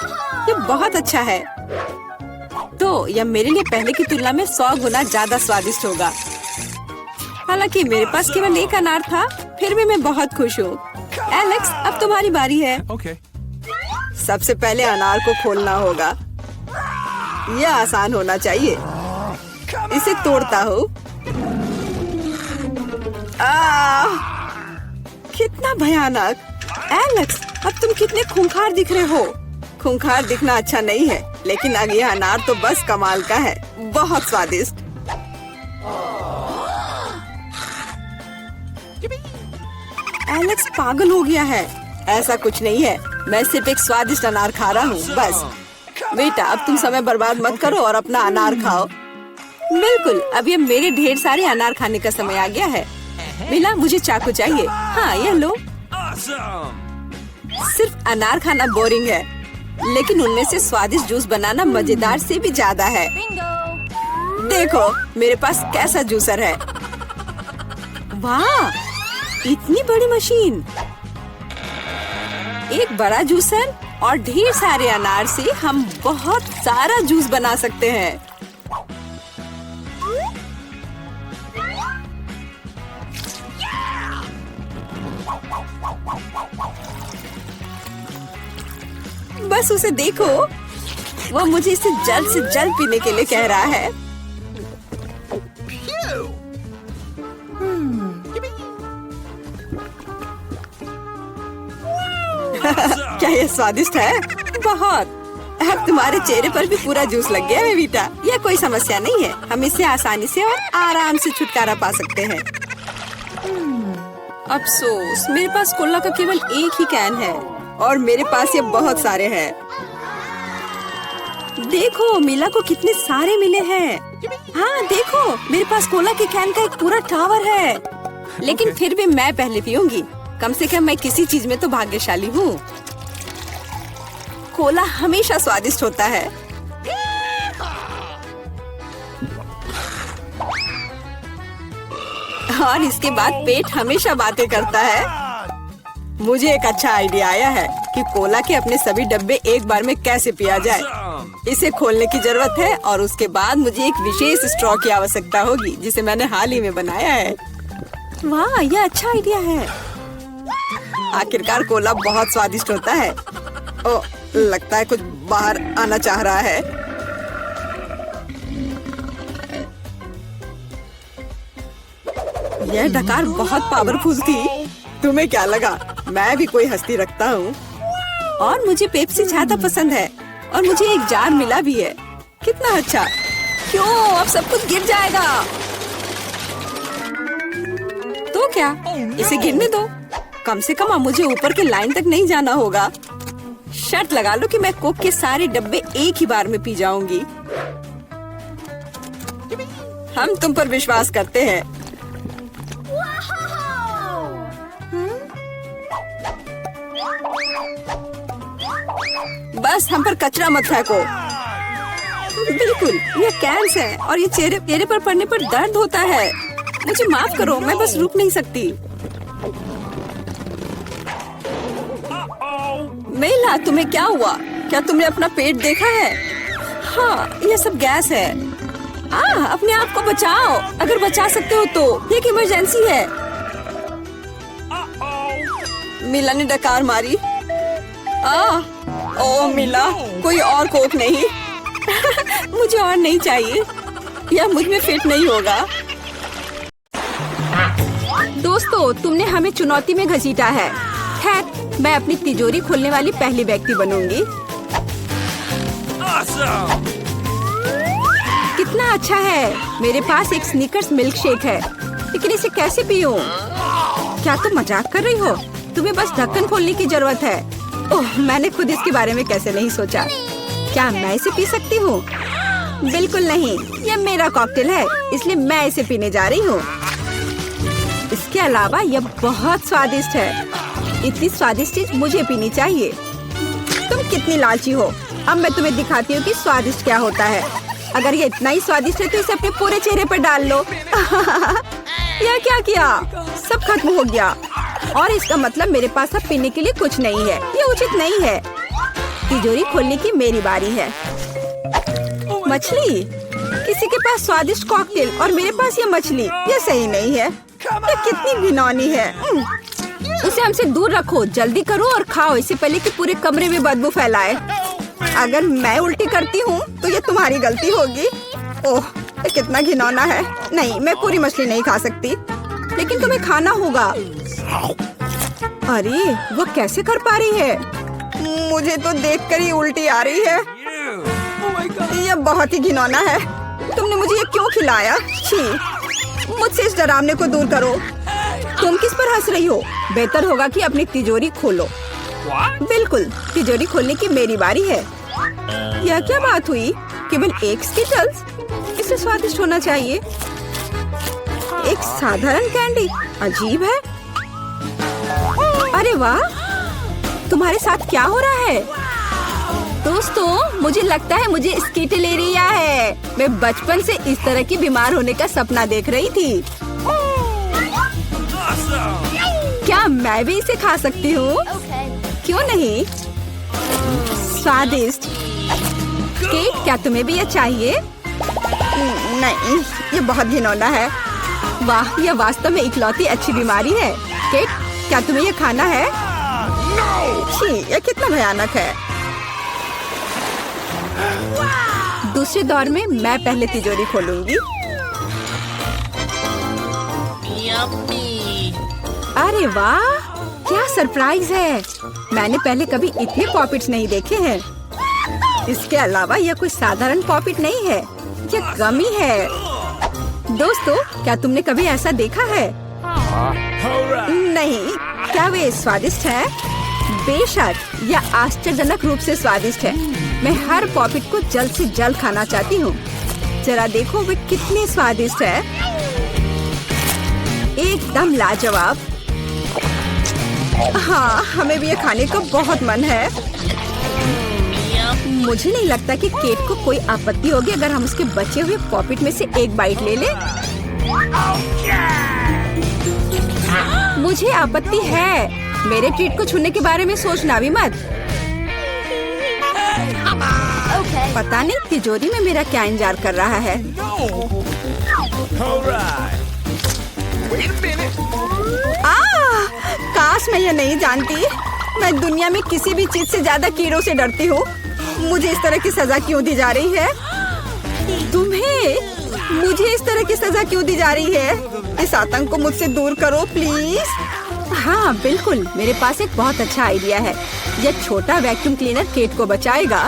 ये बहुत अच्छा है। तो यह मेरे लिए पहले की तुलना में 100 गुना ज्यादा स्वादिष्ट होगा। हालांकि मेरे पास केवल एक अनार था, फिर भी मैं बहुत खुश हूँ। एलेक्स, अब तुम्हारी बारी है। सबसे पहले अनार को खोलना होगा। यह आसान होना चाहिए। इसे तोड़ता हूँ। कितना भयानक। एलेक्स, अब तुम कितने खूंखार दिख रहे हो। खूंखार दिखना अच्छा नहीं है, लेकिन अब यह अनार तो बस कमाल का है। बहुत स्वादिष्ट। एलेक्स पागल हो गया है। ऐसा कुछ नहीं है, मैं सिर्फ एक स्वादिष्ट अनार खा रहा हूँ बस। बेटा, अब तुम समय बर्बाद मत करो और अपना अनार खाओ। बिल्कुल, अब ये मेरे ढेर सारे अनार खाने का समय आ गया है। मिला, मुझे चाकू चाहिए। हाँ, यह लो। सिर्फ अनार खाना बोरिंग है, लेकिन उनमें से स्वादिष्ट जूस बनाना मजेदार से भी ज्यादा है। देखो मेरे पास कैसा जूसर है। वाह, इतनी बड़ी मशीन। एक बड़ा जूसर और ढेर सारे अनार से हम बहुत सारा जूस बना सकते हैं। बस उसे देखो, वह मुझे इसे जल्द से जल्द पीने के लिए कह रहा है। क्या ये स्वादिष्ट है? बहुत। अब तुम्हारे चेहरे पर भी पूरा जूस लग गया है बेटा। यह कोई समस्या नहीं है, हम इससे आसानी से और आराम से छुटकारा पा सकते हैं। अफसोस, मेरे पास कोला का केवल एक ही कैन है और मेरे पास ये बहुत सारे हैं। देखो मिला को कितने सारे मिले हैं। हाँ देखो, मेरे पास कोला के कैन का एक पूरा टावर है। लेकिन फिर भी मैं पहले पीऊंगी। कम से कम मैं किसी चीज में तो भाग्यशाली हूँ। कोला हमेशा स्वादिष्ट होता है। और इसके बाद पेट हमेशा बातें करता है। मुझे एक अच्छा आइडिया आया है कि कोला के अपने सभी डब्बे एक बार में कैसे पिया जाए। इसे खोलने की जरूरत है और उसके बाद मुझे एक विशेष स्ट्रॉ की आवश्यकता होगी, जिसे मैंने हाल ही में बनाया है। वाह, यह अच्छा आइडिया है। आखिरकार कोला बहुत स्वादिष्ट होता है। ओ, लगता है कुछ बाहर आना चाह रहा है। यह डकार बहुत पावरफुल थी। तुम्हें क्या लगा मैं भी कोई हस्ती रखता हूँ? और मुझे पेप्सी ज्यादा पसंद है और मुझे एक जार मिला भी है। कितना अच्छा। क्यों अब सब कुछ गिर जाएगा? तो क्या इसे गिरने दो। कम से कम अब मुझे ऊपर के लाइन तक नहीं जाना होगा। शर्त लगा लो कि मैं कोक के सारे डब्बे एक ही बार में पी जाऊंगी। हम तुम पर विश्वास करते हैं। बस हम पर कचरा मत फेंको। बिल्कुल, ये कैंस है और ये चेहरे पर पड़ने पर दर्द होता है। मुझे माफ करो, मैं बस रुक नहीं सकती। मेला, तुम्हें क्या हुआ? क्या तुमने अपना पेट देखा है? हाँ, ये सब गैस है। अपने आप को बचाओ, अगर बचा सकते हो तो। ये एक इमरजेंसी है। मिला ने डकार मारी। ओ मिला, कोई और कोक नहीं? मुझे और नहीं चाहिए, यह मुझ में फिट नहीं होगा। दोस्तों, तुमने हमें चुनौती में घसीटा है। खैर, मैं अपनी तिजोरी खोलने वाली पहली व्यक्ति बनूंगी। कितना अच्छा है। मेरे पास एक स्निकर्स मिल्क शेक है, लेकिन इसे कैसे पीऊं? क्या तुम मजाक कर रही हो? तुम्हें बस ढक्कन खोलने की जरूरत है। ओह, मैंने खुद इसके बारे में कैसे नहीं सोचा। क्या मैं इसे पी सकती हूँ? बिल्कुल नहीं, यह मेरा कॉकटेल है, इसलिए मैं इसे पीने जा रही हूँ। इसके अलावा यह बहुत स्वादिष्ट है। इतनी स्वादिष्ट चीज मुझे पीनी चाहिए। तुम कितनी लालची हो। अब मैं तुम्हें दिखाती हूँ कि स्वादिष्ट क्या होता है। अगर ये इतना ही स्वादिष्ट है तो इसे अपने पूरे चेहरे पर डाल लो। यह क्या किया? सब खत्म हो गया और इसका मतलब मेरे पास अब पीने के लिए कुछ नहीं है। ये उचित नहीं है। तिजोरी खोलने की मेरी बारी है। मछली, किसी के पास स्वादिष्ट कॉकटेल और मेरे पास ये मछली। ये सही नहीं है। ये कितनी घिनौनी है। उसे हमसे दूर रखो। जल्दी करो और खाओ, इससे पहले कि पूरे कमरे में बदबू फैलाए। अगर मैं उल्टी करती हूँ तो ये तुम्हारी गलती होगी। ओह, ये कितना घिनौना है। नहीं, मैं पूरी मछली नहीं खा सकती, लेकिन तुम्हें खाना होगा। अरे, वो कैसे कर पा रही है? मुझे तो देखकर ही उल्टी आ रही है। ये बहुत ही घिनौना है। तुमने मुझे ये क्यों खिलाया? छी, मुझसे इस डरावने को दूर करो। तुम किस पर हंस रही हो? बेहतर होगा कि अपनी तिजोरी खोलो। बिल्कुल, तिजोरी खोलने की मेरी बारी है। यह क्या बात हुई? केवल एक स्किटल्स? इसे स्वादिष्ट होना चाहिए। एक साधारण कैंडी? अजीब है। अरे वाह, तुम्हारे साथ क्या हो रहा है? दोस्तों, मुझे लगता है मुझे स्किटलेरिया है। मैं बचपन से इस तरह की बीमार होने का सपना देख रही थी। क्या मैं भी इसे खा सकती हूँ? क्यों नहीं? स्वादिष्ट। केट, क्या तुम्हें भी ये चाहिए? नहीं, ये बहुत घिनौना है। वाह, यह वास्तव में इकलौती अच्छी बीमारी है। केट, क्या तुम्हें ये खाना है? छी, यह कितना भयानक है। दूसरे दौर में मैं पहले तिजोरी खोलूंगी। अरे वाह, क्या सरप्राइज है। मैंने पहले कभी इतने पॉपिट्स नहीं देखे हैं। इसके अलावा यह कोई साधारण पॉपिट नहीं है, यह गमी है। दोस्तों, क्या तुमने कभी ऐसा देखा है? नहीं। क्या वे स्वादिष्ट है? बेशक, यह आश्चर्यजनक रूप से स्वादिष्ट है। मैं हर पॉपिट को जल्द से जल्द खाना चाहती हूँ। जरा देखो वे कितने स्वादिष्ट है। एकदम लाजवाब। हाँ, हमें भी ये खाने का बहुत मन है। मुझे नहीं लगता कि केट को कोई आपत्ति होगी अगर हम उसके बचे हुए पॉपिट में से एक बाइट ले लें। मुझे आपत्ति है। मेरे ट्रीट को छूने के बारे में सोचना भी मत। पता नहीं तिजोरी में मेरा क्या इंतजार कर रहा है। काश मैं ये नहीं जानती। मैं दुनिया में किसी भी चीज से ज्यादा कीड़ों से डरती हूँ। मुझे इस तरह की सजा क्यों दी जा रही है? तुम्हें? मुझे इस तरह की सजा क्यों दी जा रही है? इस आतंक को मुझसे दूर करो प्लीज। हाँ बिल्कुल, मेरे पास एक बहुत अच्छा आइडिया है। यह छोटा वैक्यूम क्लीनर केट को बचाएगा।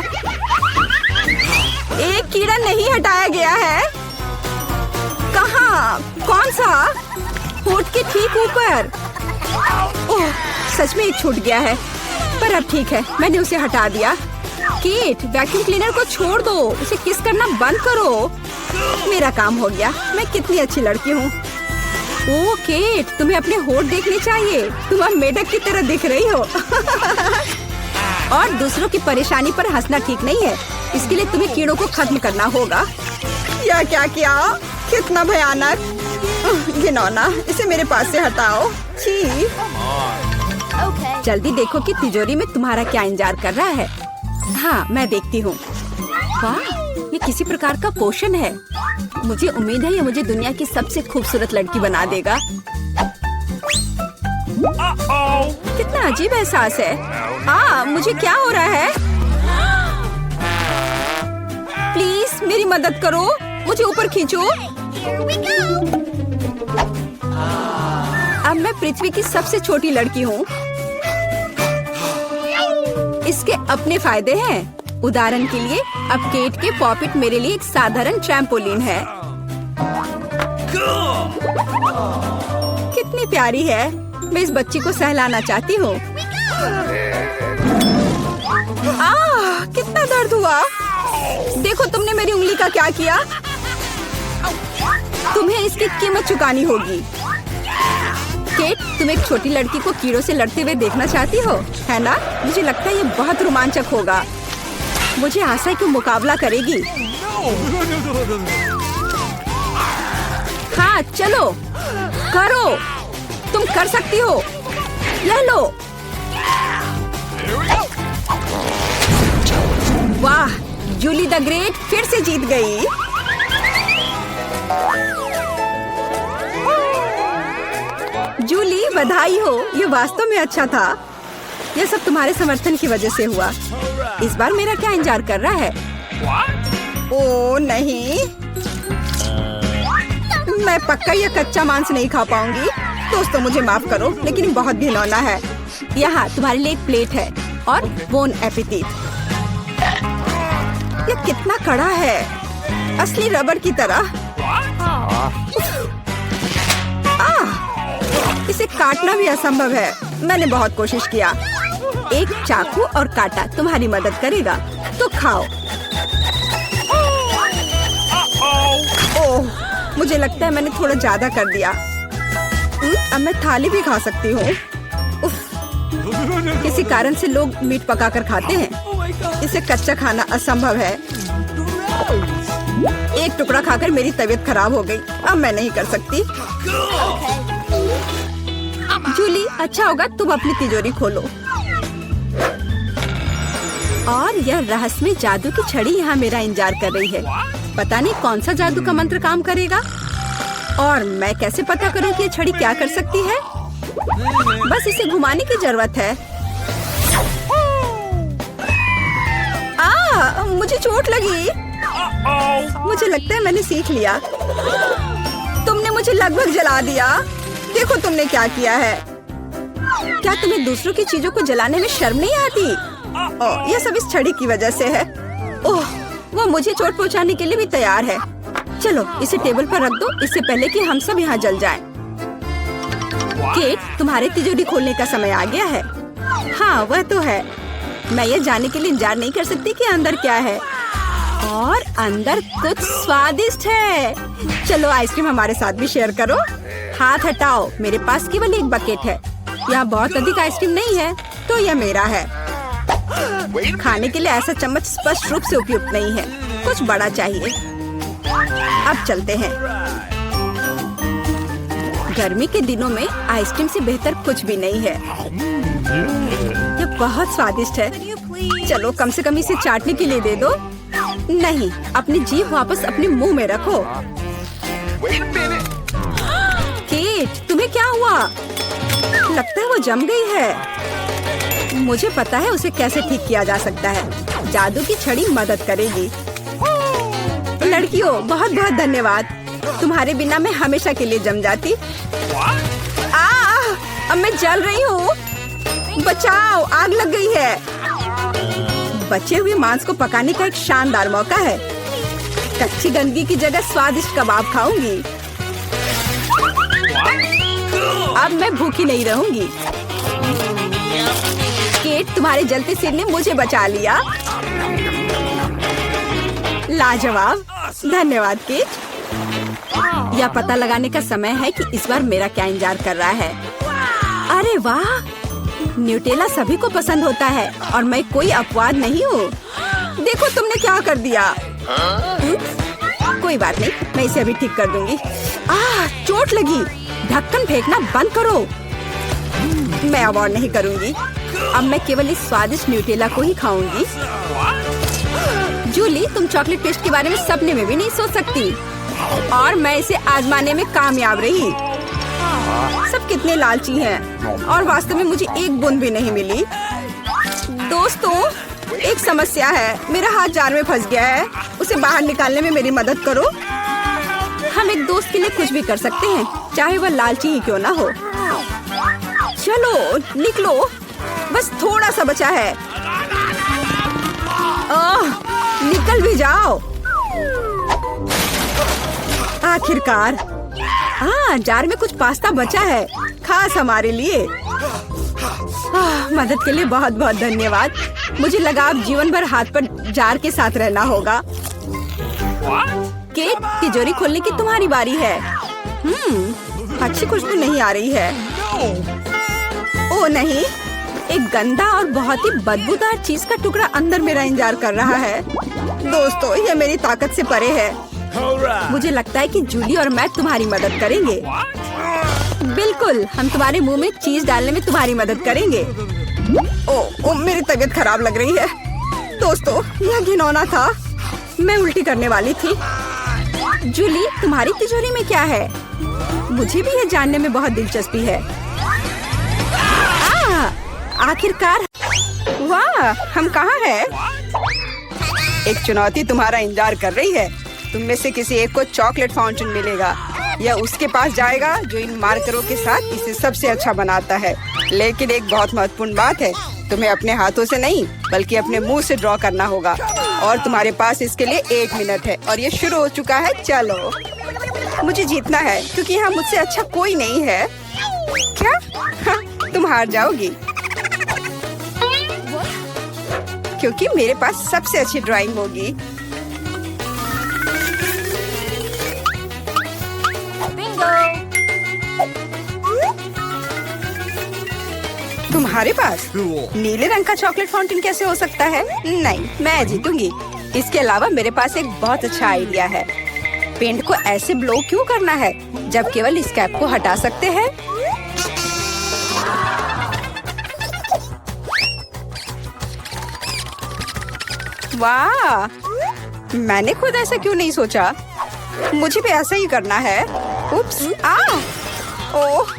एक कीड़ा नहीं हटाया गया है। कहाँ? कौन सा? होठ के ठीक ऊपर। ओह, सच में एक छूट गया है, पर अब ठीक है, मैंने उसे हटा दिया। केट, वैक्यूम क्लीनर को छोड़ दो, उसे किस करना बंद करो। मेरा काम हो गया। मैं कितनी अच्छी लड़की हूँ। ओह केट, तुम्हें अपने होठ देखने चाहिए। तुम अब मेढक की तरह दिख रही हो। और दूसरों की परेशानी पर हंसना ठीक नहीं है। इसके लिए तुम्हें कीड़ों को खत्म करना होगा। यह क्या किया? कितना भयानक, घिनौना। इसे मेरे पास से हटाओ। छी। जल्दी देखो कि तिजोरी में तुम्हारा क्या इंतजार कर रहा है। हाँ, मैं देखती हूँ। वाह, ये किसी प्रकार का पोषण है। मुझे उम्मीद है ये मुझे दुनिया की सबसे खूबसूरत लड़की बना देगा। कितना अजीब एहसास है। मुझे क्या हो रहा है? प्लीज मेरी मदद करो, मुझे ऊपर खींचो। अब मैं पृथ्वी की सबसे छोटी लड़की हूँ। इसके अपने फायदे हैं। उदाहरण के लिए, अब केट के पॉपिट मेरे लिए एक साधारण ट्रैम्पोलिन है। कितनी प्यारी है। मैं इस बच्ची को सहलाना चाहती हूँ। कितना दर्द हुआ। देखो तुमने मेरी उंगली का क्या किया। तुम्हें इसकी कीमत चुकानी होगी। केट, तुम एक छोटी लड़की को कीड़ों से लड़ते हुए देखना चाहती हो, है ना? मुझे लगता है ये बहुत रोमांचक होगा। मुझे आशा है कि मुकाबला करेगी। हाँ चलो, करो, तुम कर सकती हो। ले लो। वाह, जूली द ग्रेट फिर से जीत गई। जूली, बधाई हो। ये वास्तव में अच्छा था। यह सब तुम्हारे समर्थन की वजह से हुआ। इस बार मेरा क्या इंतजार कर रहा है? ओह नहीं, मैं पक्का यह कच्चा मांस नहीं खा पाऊंगी। दोस्तों मुझे माफ करो, लेकिन बहुत घिनौना है। यहाँ तुम्हारे लिए एक प्लेट है और बोन एपेटिट। यह कितना कड़ा है, असली रबर की तरह। इसे काटना भी असंभव है। मैंने बहुत कोशिश किया। एक चाकू और कांटा तुम्हारी मदद करेगा, तो खाओ। ओह, मुझे लगता है मैंने थोड़ा ज्यादा कर दिया। अब मैं थाली भी खा सकती हूँ। किसी कारण से लोग मीट पकाकर खाते हैं। इसे कच्चा खाना असंभव है। एक टुकड़ा खाकर मेरी तबीयत खराब हो गई। अब मैं नहीं कर सकती। जूली, अच्छा होगा तुम अपनी तिजोरी खोलो। और यह रहस्यमय जादू की छड़ी यहाँ मेरा इंतजार कर रही है। पता नहीं कौन सा जादू का मंत्र काम करेगा। और मैं कैसे पता करूँ कि ये छड़ी क्या कर सकती है? बस इसे घुमाने की जरूरत है। मुझे चोट लगी। मुझे लगता है मैंने सीख लिया। तुमने मुझे लगभग जला दिया। देखो तुमने क्या किया है। क्या तुम्हें दूसरों की चीजों को जलाने में शर्म नहीं आती? यह सब इस छड़ी की वजह से है। ओह, वो मुझे चोट पहुंचाने के लिए भी तैयार है। चलो इसे टेबल पर रख दो, इससे पहले कि हम सब यहाँ जल जाएं। केट, तुम्हारे तिजोरी खोलने का समय आ गया है। हाँ वह तो है। मैं ये जानने के लिए इंतजार नहीं कर सकती कि अंदर क्या है। और अंदर कुछ स्वादिष्ट है। चलो आइसक्रीम हमारे साथ भी शेयर करो। हाथ हटाओ, मेरे पास केवल एक बकेट है। यहाँ बहुत अधिक आइसक्रीम नहीं है, तो यह मेरा है। खाने के लिए ऐसा चम्मच स्पष्ट रूप से उपयुक्त नहीं है, कुछ बड़ा चाहिए। अब चलते हैं। गर्मी के दिनों में आइसक्रीम से बेहतर कुछ भी नहीं है। यह बहुत स्वादिष्ट है। चलो कम से कम इसे चाटने के लिए दे दो। नहीं, अपनी जीभ वापस अपने मुंह में रखो। केट, तुम्हें क्या हुआ? लगता है वो जम गई है। मुझे पता है उसे कैसे ठीक किया जा सकता है। जादू की छड़ी मदद करेगी। लड़कियों, बहुत बहुत धन्यवाद। तुम्हारे बिना मैं हमेशा के लिए जम जाती। अब मैं जल रही हूँ। बचाओ, आग लग गई है। बचे हुए मांस को पकाने का एक शानदार मौका है। कच्ची गंदगी की जगह स्वादिष्ट कबाब खाऊंगी। अब मैं भूखी नहीं रहूंगी। केट, तुम्हारे जलते सिर ने मुझे बचा लिया। लाजवाब, धन्यवाद केट। यह पता लगाने का समय है कि इस बार मेरा क्या इंतजार कर रहा है। अरे वाह, न्यूटेला सभी को पसंद होता है और मैं कोई अपवाद नहीं हूँ। देखो तुमने क्या कर दिया। कोई बात नहीं, मैं इसे अभी ठीक कर दूंगी। चोट लगी। ढक्कन फेंकना बंद करो। मैं अब और नहीं करूंगी। अब मैं केवल इस स्वादिष्ट न्यूटेला को ही खाऊंगी। जूली, तुम चॉकलेट पेस्ट के बारे में सपने में भी नहीं सोच सकती और मैं इसे आजमाने में कामयाब रही। सब कितने लालची हैं और वास्तव में मुझे एक बूंद भी नहीं मिली। दोस्तों, एक समस्या है। मेरा हाथ जार में फंस गया है। उसे बाहर निकालने में मेरी मदद करो। हम एक दोस्त के लिए कुछ भी कर सकते हैं, चाहे वह लालची ही क्यों ना हो। चलो निकलो, बस थोड़ा सा बचा है। निकल भी जाओ। आखिरकार। जार में कुछ पास्ता बचा है, खास हमारे लिए। मदद के लिए बहुत बहुत धन्यवाद। मुझे लगा अब जीवन भर हाथ पर जार के साथ रहना होगा। केट, तिजोरी खोलने की तुम्हारी बारी है। अच्छी खुशबू नहीं आ रही है। ओ नहीं, एक गंदा और बहुत ही बदबूदार चीज का टुकड़ा अंदर मेरा इंतजार कर रहा है। दोस्तों, यह मेरी ताकत से परे है। मुझे लगता है कि जूली और मैं तुम्हारी मदद करेंगे। बिल्कुल, हम तुम्हारे मुंह में चीज डालने में तुम्हारी मदद करेंगे। ओ, मेरी तबीयत खराब लग रही है। दोस्तों, यह घिनौना था। मैं उल्टी करने वाली थी। जूली, तुम्हारी तिजोरी में क्या है? मुझे भी यह जानने में बहुत दिलचस्पी है। आखिरकार। वाह, हम कहाँ हैं? एक चुनौती तुम्हारा इंतजार कर रही है। तुम में से किसी एक को चॉकलेट फाउंटेन मिलेगा। यह उसके पास जाएगा जो इन मार्करों के साथ इसे सबसे अच्छा बनाता है। लेकिन एक बहुत महत्वपूर्ण बात है, तुम्हें अपने हाथों से नहीं बल्कि अपने मुंह से ड्रॉ करना होगा और तुम्हारे पास इसके लिए 1 मिनट है और ये शुरू हो चुका है। चलो, मुझे जीतना है क्योंकि यहाँ मुझसे अच्छा कोई नहीं है। क्या? तुम हार जाओगी क्योंकि मेरे पास सबसे अच्छी ड्राइंग होगी। तुम्हारे पास नीले रंग का चॉकलेट फाउंटेन कैसे हो सकता है? नहीं, मैं जीतूंगी। इसके अलावा मेरे पास एक बहुत अच्छा आइडिया है। पेंट को ऐसे ब्लो क्यों करना है जब केवल इस कैप को हटा सकते हैं? वाह, मैंने खुद ऐसा क्यों नहीं सोचा। मुझे भी ऐसा ही करना है। उप्स, ओह,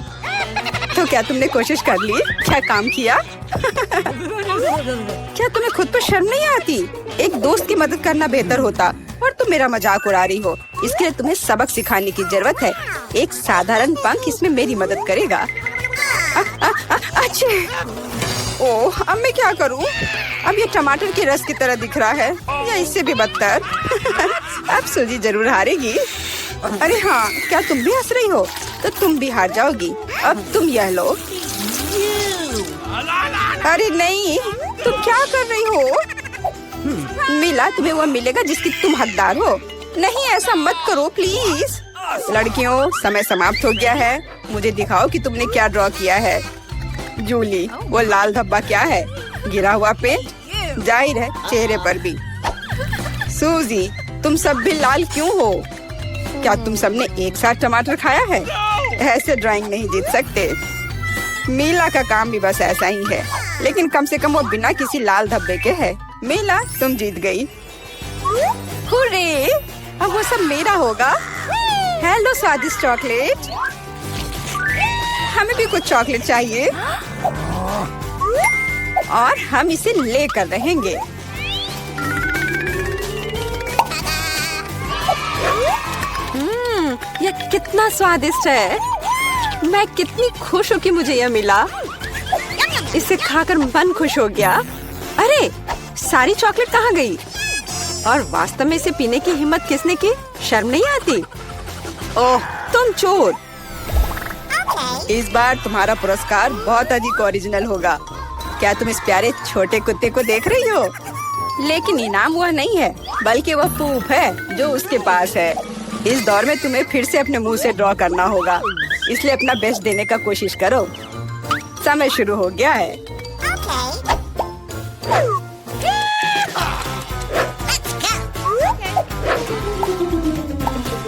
तो क्या तुमने कोशिश कर ली? क्या काम किया? क्या तुम्हें खुद पर शर्म नहीं आती? एक दोस्त की मदद करना बेहतर होता और तुम मेरा मजाक उड़ा रही हो। इसके लिए तुम्हें सबक सिखाने की जरूरत है। एक साधारण पंख इसमें मेरी मदद करेगा। अच्छा, ओह, अब मैं क्या करूं? अब ये टमाटर के रस की तरह दिख रहा है या इससे भी बदतर। अब सूजी जरूर हारेगी। अरे हाँ, क्या तुम भी हंस रही हो? तो तुम भी हार जाओगी। अब तुम यह लो। अरे नहीं, तुम क्या कर रही हो? मिला, तुम्हें वह मिलेगा जिसकी तुम हकदार हो। नहीं, ऐसा मत करो प्लीज। लड़कियों, समय समाप्त हो गया है। मुझे दिखाओ कि तुमने क्या ड्रॉ किया है। जूली, वो लाल धब्बा क्या है? गिरा हुआ पेंट? जाहिर है, चेहरे पर भी। सूजी, तुम सब भी लाल क्यों हो? क्या तुम सबने एक साथ टमाटर खाया है? ऐसे ड्राइंग नहीं जीत सकते। मीला का काम भी बस ऐसा ही है, लेकिन कम से कम वो बिना किसी लाल धब्बे के है। मीला, तुम जीत गई। हुर्रे! अब वो सब मेरा होगा। हेलो स्वादिष्ट चॉकलेट। हमें भी कुछ चॉकलेट चाहिए और हम इसे लेकर रहेंगे। यह कितना स्वादिष्ट है। मैं कितनी खुश हूँ कि मुझे यह मिला। इसे खाकर मन खुश हो गया। अरे सारी चॉकलेट कहाँ गई? और वास्तव में इसे पीने की हिम्मत किसने की? शर्म नहीं आती? ओह तुम चोर। इस बार तुम्हारा पुरस्कार बहुत अधिक ओरिजिनल होगा। क्या तुम इस प्यारे छोटे कुत्ते को देख रही हो? लेकिन इनाम वह नहीं है, बल्कि वह पूप है जो उसके पास है। इस दौर में तुम्हें फिर से अपने मुंह से ड्रॉ करना होगा, इसलिए अपना बेस्ट देने का कोशिश करो। समय शुरू हो गया है।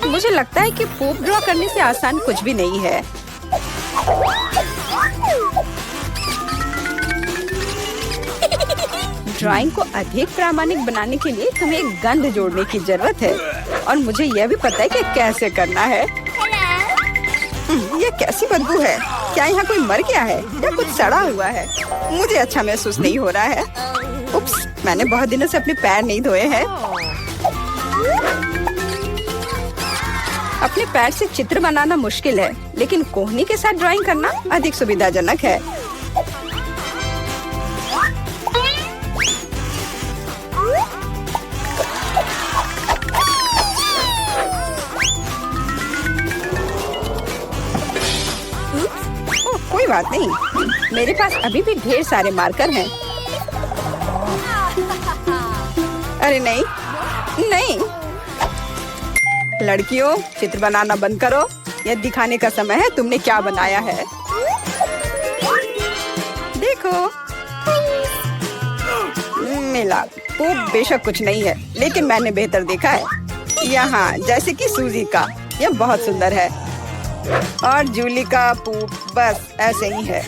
मुझे लगता है कि पूप ड्रॉ करने से आसान कुछ भी नहीं है। ड्राइंग को अधिक प्रामाणिक बनाने के लिए तुम्हें एक गंध जोड़ने की जरूरत है, और मुझे यह भी पता है कि कैसे करना है। यह कैसी बदबू है? क्या यहाँ कोई मर गया है या कुछ सड़ा हुआ है? मुझे अच्छा महसूस नहीं हो रहा है। उप्स, मैंने बहुत दिनों से अपने पैर नहीं धोए हैं। अपने पैर से चित्र बनाना मुश्किल है, लेकिन कोहनी के साथ ड्राइंग करना अधिक सुविधाजनक है। कोई बात नहीं, मेरे पास अभी भी ढेर सारे मार्कर हैं। अरे नहीं नहीं, लड़कियों चित्र बनाना बंद करो। यह दिखाने का समय है तुमने क्या बनाया है। देखो मिला। वो बेशक कुछ नहीं है, लेकिन मैंने बेहतर देखा है। यहाँ जैसे कि सूजी का, यह बहुत सुंदर है। और जूली का पूप बस ऐसे ही है।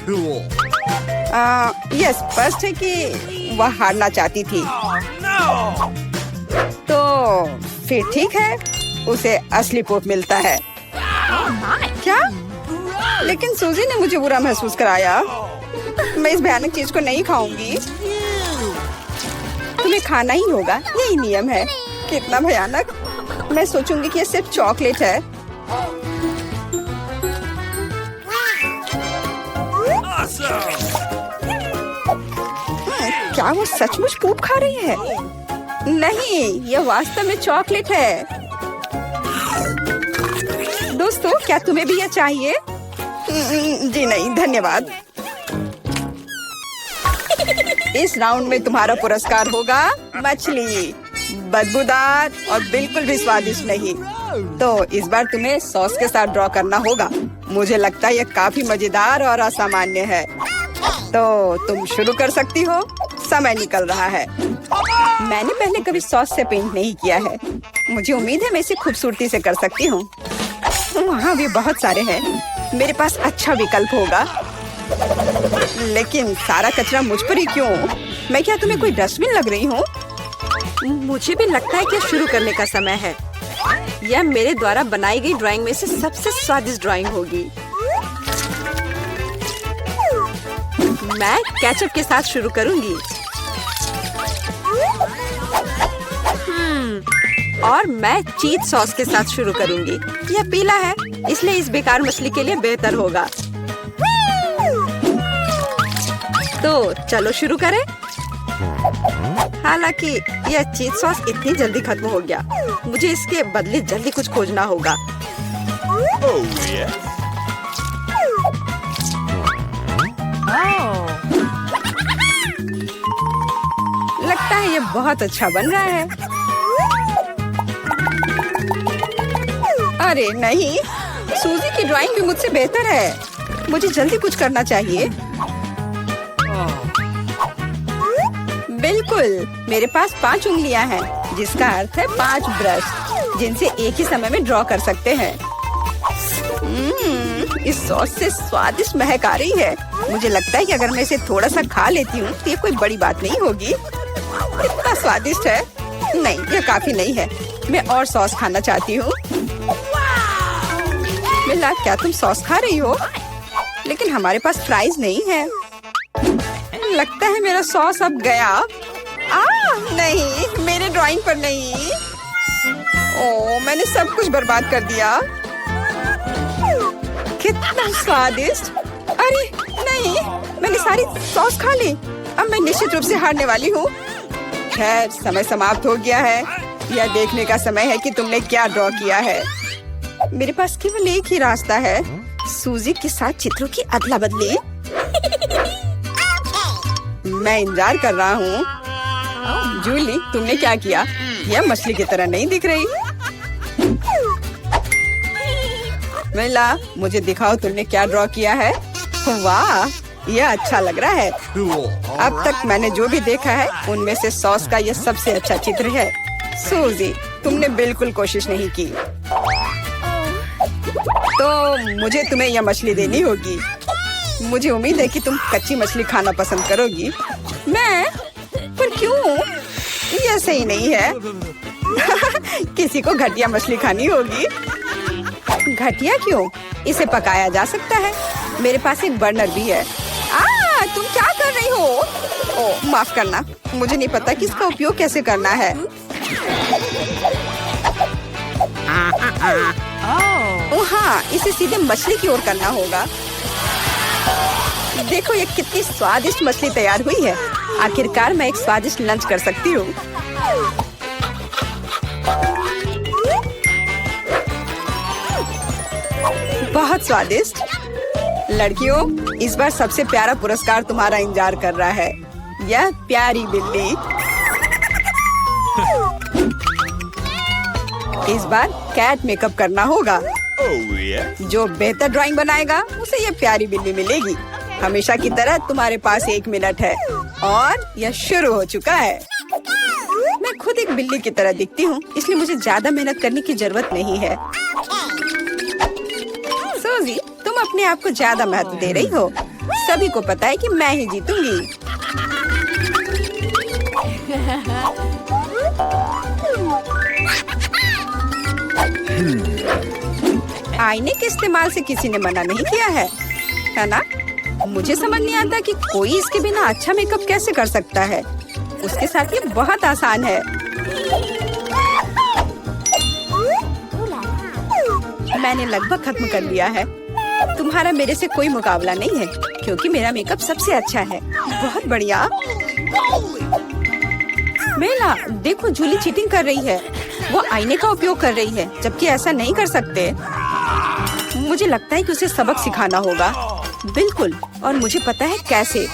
यह स्पष्ट है कि वह हारना चाहती थी। तो फिर ठीक है, उसे असली पूप मिलता है। क्या? लेकिन सूजी ने मुझे बुरा महसूस कराया। मैं इस भयानक चीज को नहीं खाऊंगी। तुम्हें खाना ही होगा, यही नियम है। कितना भयानक। मैं सोचूंगी कि यह सिर्फ चॉकलेट है। क्या वो सचमुच पूप खा रही है? नहीं, यह वास्तव में चॉकलेट है। दोस्तों, क्या तुम्हें भी यह चाहिए? जी नहीं, धन्यवाद। इस राउंड में तुम्हारा पुरस्कार होगा मछली। बदबूदार और बिल्कुल भी स्वादिष्ट नहीं। तो इस बार तुम्हें सॉस के साथ ड्रॉ करना होगा। मुझे लगता है यह काफी मजेदार और असामान्य है। तो तुम शुरू कर सकती हो। समय निकल रहा है। मैंने पहले कभी सॉस से पेंट नहीं किया है। मुझे उम्मीद है मैं इसे खूबसूरती से कर सकती हूँ। वहाँ भी बहुत सारे हैं। मेरे पास अच्छा विकल्प होगा। लेकिन सारा कचरा मुझ पर ही क्यों? मैं क्या तुम्हें कोई डस्टबिन लग रही हूँ? मुझे भी लगता है कि शुरू करने का समय है। यह मेरे द्वारा बनाई गई ड्राइंग में से सबसे स्वादिष्ट ड्राइंग होगी। मैं केचप के साथ शुरू करूंगी। और मैं चीज सॉस के साथ शुरू करूंगी। यह पीला है, इसलिए इस बेकार मछली के लिए बेहतर होगा। तो चलो शुरू करें। हालांकि यह चीज सॉस इतनी जल्दी खत्म हो गया, मुझे इसके बदले जल्दी कुछ खोजना होगा। लगता है यह बहुत अच्छा बन रहा है। अरे नहीं, सूजी की ड्राइंग भी मुझसे बेहतर है। मुझे जल्दी कुछ करना चाहिए। बिल्कुल, मेरे पास 5 उंगलियां हैं, जिसका अर्थ है 5 ब्रश, जिनसे एक ही समय में ड्रॉ कर सकते हैं। इस सॉस से स्वादिष्ट महक आ रही है। मुझे लगता है कि अगर मैं इसे थोड़ा सा खा लेती हूँ तो ये कोई बड़ी बात नहीं होगी। इतना स्वादिष्ट है। नहीं, यह काफी नहीं है। मैं और सॉस खाना चाहती हूँ। मिला, क्या तुम सॉस खा रही हो? लेकिन हमारे पास फ्राइज नहीं है। लगता है मेरा सॉस अब गया। नहीं, मेरे ड्राइंग पर नहीं। ओह, मैंने सब कुछ बर्बाद कर दिया। कितना स्वादिष्ट। अरे नहीं, मैंने सारी सॉस खा ली। अब मैं निश्चित रूप से हारने वाली हूँ। खैर, समय समाप्त हो गया है। यह देखने का समय है कि तुमने क्या ड्रॉ किया है। मेरे पास केवल एक ही रास्ता है, सूजी के साथ चित्रों की अदला बदली। मैं इंतजार कर रहा हूँ। जूली, तुमने क्या किया? यह मछली की तरह नहीं दिख रही। मिला, मुझे दिखाओ तुमने क्या ड्रॉ किया है। वाह, यह अच्छा लग रहा है। अब तक मैंने जो भी देखा है उनमें से सॉस का यह सबसे अच्छा चित्र है। सूजी, तुमने बिल्कुल कोशिश नहीं की, तो मुझे तुम्हें यह मछली देनी होगी। मुझे उम्मीद है कि तुम कच्ची मछली खाना पसंद करोगी। मैं? पर क्यों? यह सही नहीं है। किसी को घटिया मछली खानी होगी। घटिया क्यों? इसे पकाया जा सकता है। मेरे पास एक बर्नर भी है। तुम क्या कर रही हो? ओह, माफ करना, मुझे नहीं पता कि इसका उपयोग कैसे करना है। ओह हाँ, इसे सीधे मछली की ओर करना होगा। देखो ये कितनी स्वादिष्ट मछली तैयार हुई है। आखिरकार मैं एक स्वादिष्ट लंच कर सकती हूँ। बहुत स्वादिष्ट। लड़कियों, इस बार सबसे प्यारा पुरस्कार तुम्हारा इंतजार कर रहा है। यह प्यारी बिल्ली। इस बार कैट मेकअप करना होगा। जो बेहतर ड्राइंग बनाएगा उसे ये प्यारी बिल्ली मिलेगी। हमेशा की तरह तुम्हारे पास 1 मिनट है और यह शुरू हो चुका है। मैं खुद एक बिल्ली की तरह दिखती हूँ, इसलिए मुझे ज्यादा मेहनत करने की जरूरत नहीं है। सूजी, तुम अपने आप को ज्यादा महत्व दे रही हो। सभी को पता है कि मैं ही जीतूंगी। आईने के इस्तेमाल से किसी ने मना नहीं किया है ना? मुझे समझ नहीं आता कि कोई इसके बिना अच्छा मेकअप कैसे कर सकता है। उसके साथ ये बहुत आसान है। मैंने लगभग खत्म कर लिया है। तुम्हारा मेरे से कोई मुकाबला नहीं है, क्योंकि मेरा मेकअप सबसे अच्छा है। बहुत बढ़िया। मेला, देखो जूली चीटिंग कर रही है। वो आईने का उपयोग कर रही है, जबकि ऐसा नहीं कर सकते। मुझे लगता है कि उसे सबक सिखाना होगा। बिल्कुल, और मुझे पता है कैसे।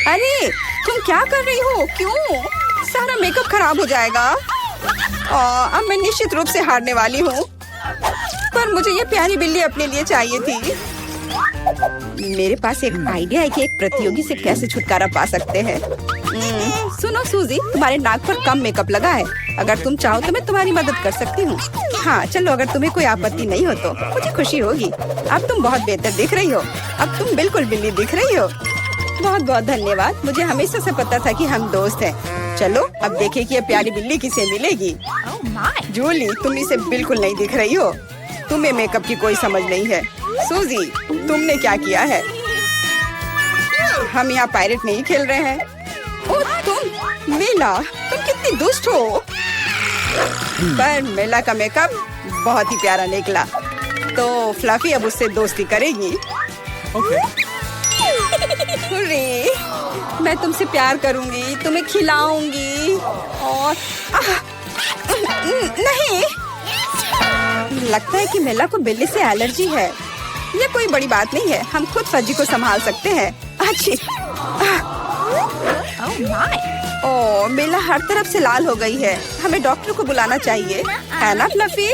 अरे, तुम क्या कर रही हो? क्यों? सारा मेकअप खराब हो जाएगा। अब मैं निश्चित रूप से हारने वाली हूँ। पर मुझे ये प्यारी बिल्ली अपने लिए चाहिए थी। मेरे पास एक आइडिया है कि एक प्रतियोगी से कैसे छुटकारा पा सकते हैं। सुनो सूजी, तुम्हारे नाक पर कम मेकअप लगा है। अगर तुम चाहो तो मैं तुम्हारी मदद कर सकती हूँ। हाँ चलो, अगर तुम्हें कोई आपत्ति नहीं हो तो मुझे खुशी होगी। अब तुम बहुत बेहतर दिख रही हो। अब तुम बिल्कुल बिल्ली दिख रही हो। बहुत बहुत धन्यवाद। मुझे हमेशा से पता था कि हम दोस्त हैं। चलो अब देखें कि ये प्यारी बिल्ली किसे मिलेगी। जूली, तुम इसे बिल्कुल नहीं दिख रही हो। तुम्हें मेकअप की कोई समझ नहीं है। सूजी, तुमने क्या किया है? हम यहाँ पायरेट नहीं खेल रहे हैं। ओ तुम मेला, तुम कितनी दुष्ट हो। पर मेला का मेकअप बहुत ही प्यारा निकला, तो फ्लफी अब उससे दोस्ती करेगी। हुर्रे, मैं तुमसे प्यार करूंगी, तुम्हें खिलाऊंगी और नहीं, लगता है कि मेला को बिल्ली से एलर्जी है। ये कोई बड़ी बात नहीं है, हम खुद फज्जी को संभाल सकते हैं। अच्छी। ओह, मेला हर तरफ से लाल हो गई है। हमें डॉक्टर को बुलाना चाहिए, है ना फ्लफी?